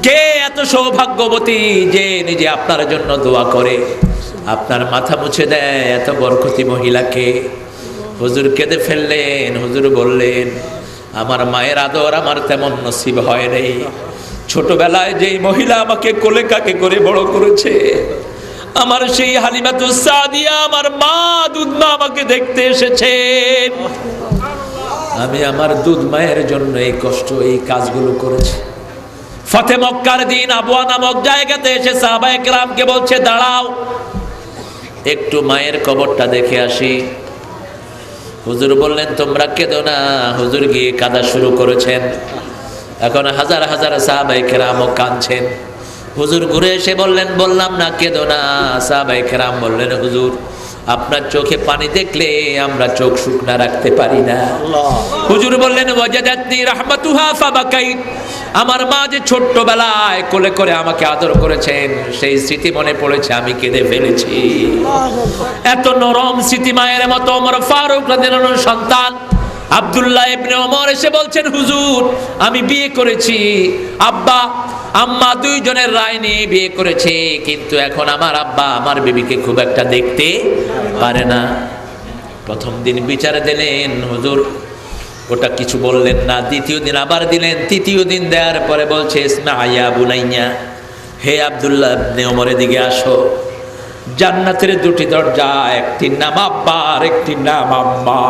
S2: কে এত সৌভাগ্যবতী যে নিজে আপনার জন্য দোয়া করে, আপনার মাথা মুছে দেয়? এত বরকতি মহিলাকে হুজুর কেঁদে ফেললেন। হুজুর বললেন, আমার মায়ের আদর আমার তেমন নসিব হয় নাই। ছোটবেলায় যেই মহিলা আমাকে কোলে কাকে করে বড় করেছে, আমার সেই হালিমাতুস সাদিয়া, আমার মা, দুধ মা আমাকে দেখতে এসেছেন। আমি আমার দুধ মায়ের জন্য এই কষ্ট, এই কাজগুলো করেছি। ফতে মক্কার দিন আবওয়া নামক জায়গাতে এসে সাহাবায়ে কেরামকে বলছে, দাঁড়াও একটু মায়ের কবরটা দেখে আসি। হুজুর বললেন, তোমরা কেঁদো না। হুজুর গিয়ে কাঁদা শুরু করেছেন। এখন হাজার হাজার সাহাবায়ে কেরামও কাঁদছেন। হুজুর ঘুরে এসে বললেন, বললাম না কেঁদো না। সাহাবায়ে কেরাম বললেন, হুজুর আপনার চোখে পানি দেখলে আমরা চোখ শুকনা রাখতে পারি না। হুজুর বললেন, ওয়াজাদাতনি রাহমাতুহা ফাবাকাইত। আমার মা যে ছোট্টবেলায় কোলে করে আমাকে আদর করেছেন, সেই স্মৃতি মনে পড়েছে, আমি কেঁদে ফেলেছি। এত নরম স্মৃতি মায়ের মতো। ওমর ফারুক রাদিয়াল্লাহু আনহু সন্তান আব্দুল্লাহ ইবনে ওমর এসে বলছেন, হুজুর আমি বিয়ে করেছি, আব্বা আম্মা দুইজনের রায় নিয়ে বিয়ে করেছে, কিন্তু এখন আমার আব্বা আমার বিবিকে খুব একটা দেখতে পারে না। প্রথম দিন বিচার দিলেন, হুজুর ওটা কিছু বললেন না। দ্বিতীয় দিন আবার দিলেন। তৃতীয় দিন দেওয়ার পরে বলছে, ইসমা ইয়া বুনাইয়া, হে আব্দুল্লাহ ইবনে ওমরের দিকে আসো। জান্নাতের দুটি দরজা, একটির নাম আব্বা আর একটির নাম আম্মা।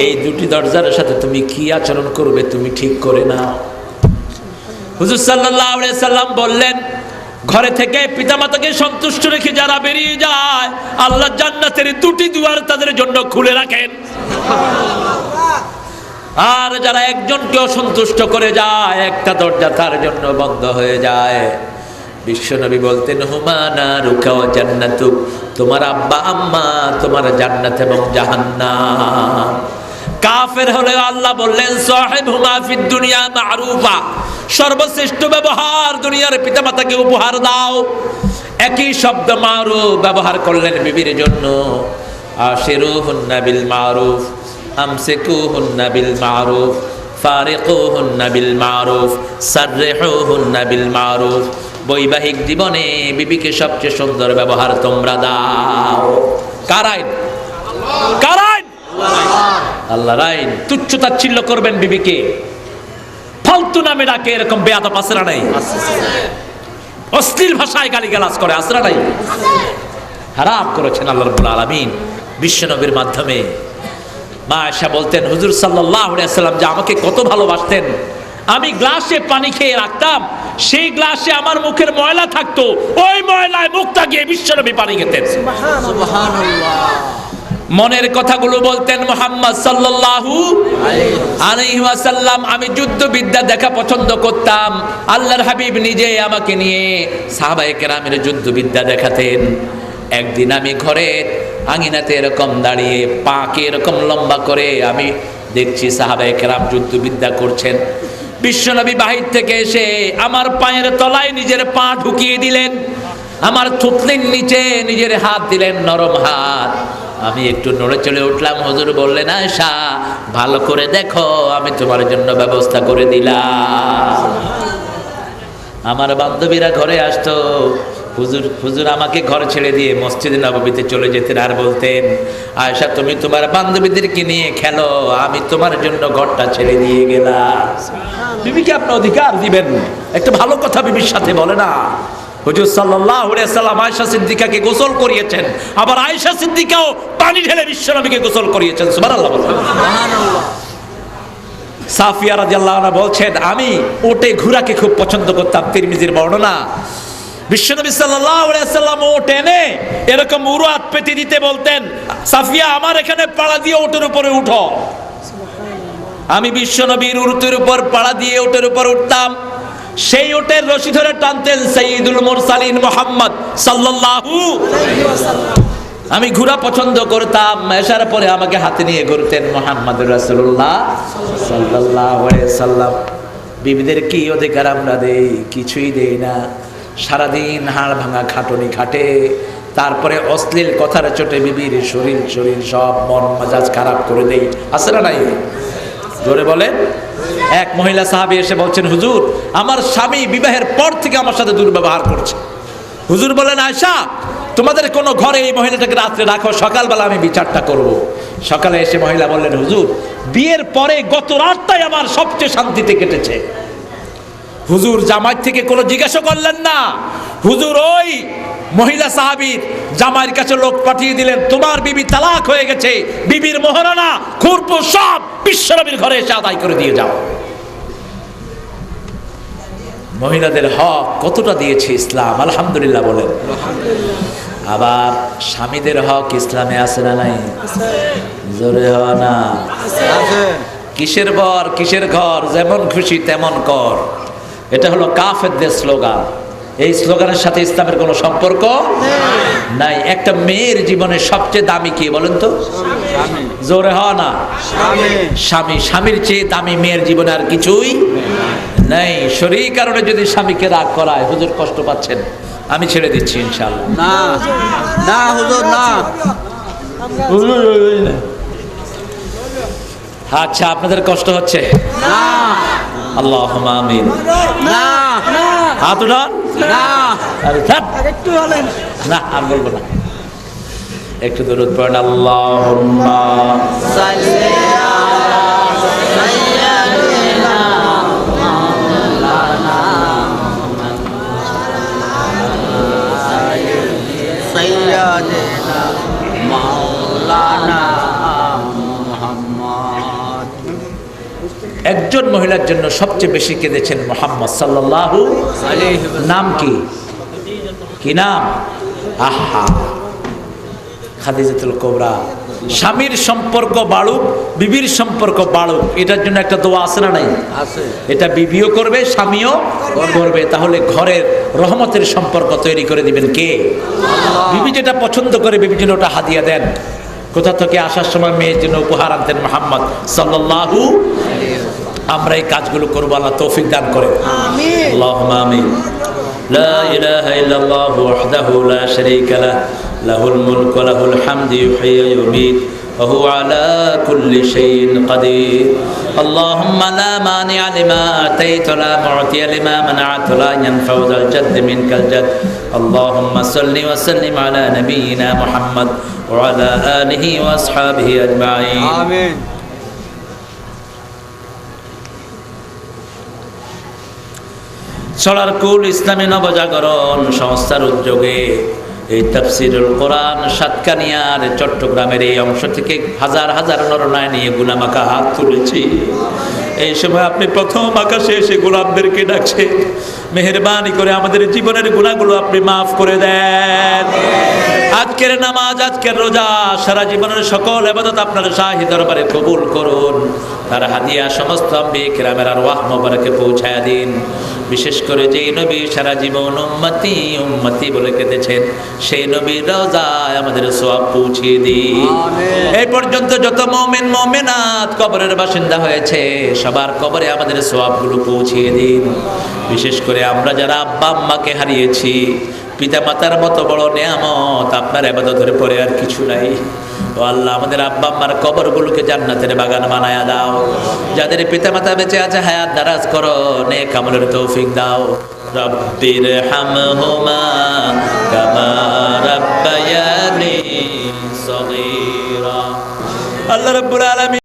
S2: এই দুটি দরজার সাথে তুমি কি আচরণ করবে তুমি ঠিক করে নাও। হুজুর সাল্লাল্লাহু আলাইহি সাল্লাম বললেন, ঘরে থেকে পিতামাতাকে সন্তুষ্ট রেখে যারা বেরিয়ে যায়, আল্লাহ জান্নাতের দুটি দুয়ার তাদের জন্য খুলে রাখেন। আর যারা একজনকে অসন্তুষ্ট করে যায়, একটা দরজা তার জন্য বন্ধ হয়ে যায়। বিশ্বনবী বলতেন, হুমানা রুকা ওয়া জান্নাতুক, তোমার আব্বা আম্মা তোমার জান্নাত এবং জাহান্নাম। কাফের হলে আল্লাহ বললেন, সাহিবহুমা ফিদ দুনিয়া মারুফা, সর্বশ্রেষ্ঠ ব্যবহার দুনিয়ার পিতামাতাকে উপহার দাও। একই শব্দ মারুফ ব্যবহার করলেন বিবির জন্য। আশিরুহুন্না বিল মারুফ, আমসিকুহুন্না বিল মারুফ, ফারিকুহুন্না বিল মারুফ, সাররিহুহুন্না বিল মারুফ। বৈবাহিক জীবনে বিবিকে সবচেয়ে সুন্দর ব্যবহার তোমরা দাও। কার আইন? কার আইন? আল্লাহর আইন। তুচ্ছ তাচ্ছিল্য করবেন বিবিকে, ফালতু নামে ডাকে, এরকম বেয়াদব আসরা নাই? অশ্লীল ভাষায় গালিগালাজ করে, আসরা নাই? হারাম করেছেন আল্লাহ রাব্বুল আলামিন বিশ্বনবীর মাধ্যমে। মা আয়েশা বলতেন, হুজুর সাল্লাল্লাহু আলাইহি ওয়াসাল্লাম যে আমাকে কত ভালোবাসতেন, আমি গ্লাসে পানি খেয়ে রাখতাম, সেই গ্লাসে আমার মুখের ময়লা থাকতো, ওই ময়লায় মুখটা গিয়ে বিশ্বনবী পানি খেতেন। সুবহানাল্লাহ। মনের কথাগুলো বলতেন মুহাম্মদ সাল্লাল্লাহু আলাইহি ওয়াসাল্লাম। আমি যুদ্ধবিদ্যা দেখা পছন্দ করতাম। আল্লাহর হাবিব নিজে আমাকে নিয়ে সাহাবায়ে কেরামের যুদ্ধবিদ্যা দেখাতেন। একদিন আমি ঘরে আঙিনাতে এরকম দাঁড়িয়ে পাকে এরকম লম্বা করে আমি দেখছি সাহাবায়ে কেরাম যুদ্ধবিদ্যা করছেন। বিশ্বনবী বাহির থেকে এসে আমার পায়ের তলায় নিজের পা ঢুকিয়ে দিলেন, আমার থুতনির নিচে নিজের হাত দিলেন, নরম হাত। আমি একটু নড়ে চলে উঠলাম। হুজুর বললেন, আয়েশা ভালো করে দেখো, আমি তোমার জন্য ব্যবস্থা করে দিলাম। আমার বান্ধবীরা ঘরে আসতো, হুজুর আমাকে ঘর ছেড়ে দিয়ে মসজিদে নববীতে চলে যেতেন আর বলতেন, আয়েশা তুমি তোমার বান্ধবীদেরকে নিয়ে খেলো, আমি তোমার জন্য ঘরটা ছেড়ে দিয়ে গেলাম। বিবিকে আপনি অধিকার দিবেন, একটা ভালো কথা বিবির সাথে বলে না। হুজুর সাল্লাল্লাহু আলাইহি ওয়াসাল্লাম আয়েশা সিদ্দিকাকে গোসল করিয়েছেন, আবার আয়েশা সিদ্দিকাও পানি ঢেলে বিশ্বনবীকে গোসল করিয়েছেন। সুবহানাল্লাহ। সুবহানাল্লাহ। সাফিয়া রাদিয়াল্লাহু আনহা বলছেন, আমি ওটে ঘোড়াকে খুব পছন্দ করতাম। তিরমিজির বর্ণনা। বিশ্বনবী সাল্লাল্লাহু আলাইহি ওয়াসাল্লাম ওট এনে এরকম উরুয়াত পেতে দিতে বলতেন, সাফিয়া আমার এখানে পাড়া দিয়ে ওটের উপরে উঠো। আমি বিশ্বনবীর উরুতের উপর পাড়া দিয়ে ওটের উপর উঠতাম। সেই ওটের রশি ধরে টানতেন সাইয়্যিদুল মুরসালিন মুহাম্মদ সাল্লাল্লাহু আলাইহি ওয়াসাল্লাম। আমি ঘোড়া পছন্দ করতাম। এসার পরে আমাকে হাতে নিয়ে ঘুরতেন মুহাম্মদুর রাসূলুল্লাহ সাল্লাল্লাহু আলাইহি ওয়াসাল্লাম। বিবিদের কি অধিকার আমরা দেই? কিছুই দেই না। সারাদিন হাড় ভাঙা খাটুনি খাটে, তারপরে অশ্লীল কথার চোটে বিবির শরীর সব মন মেজাজ খারাপ করে দেই। আছে না নাই? জোরে বলেন। এক মহিলা সাহাবী এসে বলছেন, হুজুর আমার স্বামী বিবাহের পর থেকে আমার সাথে দুর্ব্যবহার করছে। হুজুর বলেন, আয়েশা তোমাদের কোন ঘরে এই মহিলাটাকে রাত্রে রাখো, সকালবেলা আমি বিচারটা করব। সকালে এসে মহিলা বললেন, হুজুর বিয়ের পরে গত রাতটাই আমার সবচেয়ে শান্তিতে কেটেছে। হুজুর জামাই থেকে কোনো জিজ্ঞাসা করলেন না। হুজুর ওই মহিলা সাহাবীর জামাইয়ের কাছে লোক পাঠিয়ে দিলেন, তোমার বিবি তালাক হয়ে গেছে, বিবির মোহরানা খুরপো সব বিশ্বনবীর ঘরে এসে আদায় করে দিয়ে যাও। মহিলাদের হক কতটা দিয়েছে ইসলাম, আলহামদুলিল্লাহ বলেন। আবার স্বামীদের হক ইসলামে আছে না নাই? জোরে হয় না? কিসের বর কিসের ঘর, যেমন খুশি তেমন কর, এটা হলো কাফেরদের স্লোগান। এই স্লোগানের সাথে ইসলামের কোনো সম্পর্ক নাই। একটা মেয়ের জীবনে সবচেয়ে দামি কি বলেন তো? জোরে হয় না? স্বামী। স্বামীর চেয়ে দামি মেয়ের জীবনে আর কিছুই নাই। শরীর কারণে যদি স্বামীকে রাগ করায়, হুজুর কষ্ট পাচ্ছেন, আমি ছেড়ে দিচ্ছি ইনশাআল্লাহ।
S3: না না হুজুর না।
S2: আচ্ছা আপনাদের কষ্ট হচ্ছে?
S3: না।
S2: আল্লাহুম্মা আমিন।
S3: না
S2: হাত উঠান।
S3: না।
S2: আরে থাক।
S3: একটু বলেন।
S2: না আর বলবো না। একটু দরুদ পড়েন। আল্লাহুম্মা
S3: সাল্লি আলা সাইয়্যিদিনা মাওলানা সাইয়্যিদিনা মাওলানা মুহাম্মদ।
S2: একজন মহিলার জন্য সবচেয়ে বেশি কেঁদেছেন মুহাম্মদ সাল্লাল্লাহু আলাইহি ওয়াসাল্লাম। নাম কি? কি নাম? আহা, খাদিজাতুল কুবরা। স্বামীর সম্পর্ক বাড়ুক, বিবির সম্পর্ক বাড়ুক, এটার জন্য একটা দোয়া আছে না নাই?
S3: আছে।
S2: এটা বিবিও করবে, স্বামীও করবে। তাহলে ঘরের রহমতের সম্পর্ক তৈরি করে দিবেন কে? বিবি যেটা পছন্দ করে বিবির জন্য ওটা হাদিয়া দেন। কোথা থেকে আসার সময় মেয়ের জন্য উপহার আনতেন মুহাম্মদ সাল্লাল্লাহু। আমরা এই কাজগুলো করবো, আল্লাহ তৌফিক দান করেন।
S3: আমিন।
S2: আল্লাহুম্মা আমিন। লা ইলাহা ইল্লাল্লাহু ওয়াহদাহু লা শারীকা লাহু, লাহুল মুলকু ওয়া লাহুল হামদু ইউহয়ী ওয়া ইউমীত ওয়া হুয়া আলা কুল্লি শাইইন কাদির। আল্লাহুম্মা লা মানিআ লিমা আতাইতা ওয়া লা মু'তিয়া লিমা মানা'তা ওয়া লা ইয়ানফা'ু যাল জাদ্দি মিনকাল জাদ। আল্লাহুম্মা সাল্লি ওয়া সাল্লিম আলা নাবিয়িনা মুহাম্মদ ওয়া আলা আলিহি ওয়া আসহাবিহি আজমাইন।
S3: আমিন।
S2: সরারকুল ইসলামী নবজাগরণ সংস্থার উদ্যোগে এই তাফসীরুল কোরআন সাতকানিয়ার চট্টগ্রামের এই অংশ থেকে হাজার হাজার নরনারী নিয়ে গুনামাখা হাত তুলেছি। এই সময় আপনি প্রথম আকাশে এসে গোলামদেরকে ডাকছে, মেহেরবানি করে আমাদের জীবনের গুনাহগুলো আপনি মাফ করে দেন। আজকের নামাজ, আজকের রোজা, সারা জীবনের সকল ইবাদত আপনার শাহী দরবারে কবুল করুন। তার হাদিয়া সমস্ত আম্বিয়া কিরামের আরওয়াহ মোবারকে পৌঁছায়া দিন। বিশেষ করে যেই নবী সারা জীবন উম্মতি উম্মতি বলে কেঁদেছেন, সেই নবীর রওজায় আমাদের সওয়াব পৌঁছিয়ে দিন। এই পর্যন্ত যত মুমিন মুমিনাত কবরের বাসিন্দা হয়েছে, সবার কবরে আমাদের সওয়াবগুলো পৌঁছিয়ে দিন। বিশেষ করে আমরা যারা আব্বা আম্মাকে হারিয়েছি, পিতা মাতার মতো বড় নেয়ামত আপনার ইবাদতের পরে আর কিছু নাই। ও আল্লাহ, আমাদের আব্বা আম্মার কবরগুলোকে জান্নাতের বাগান বানায়া দাও। যাদের পিতা মাতা বেঁচে আছে হায়াত দারাজ করো, নেক আমলের তৌফিক দাও। রব্বির হামহুমা কামা রাব্বায়ানি সগীরা। আল্লাহ রাব্বুল আলামিন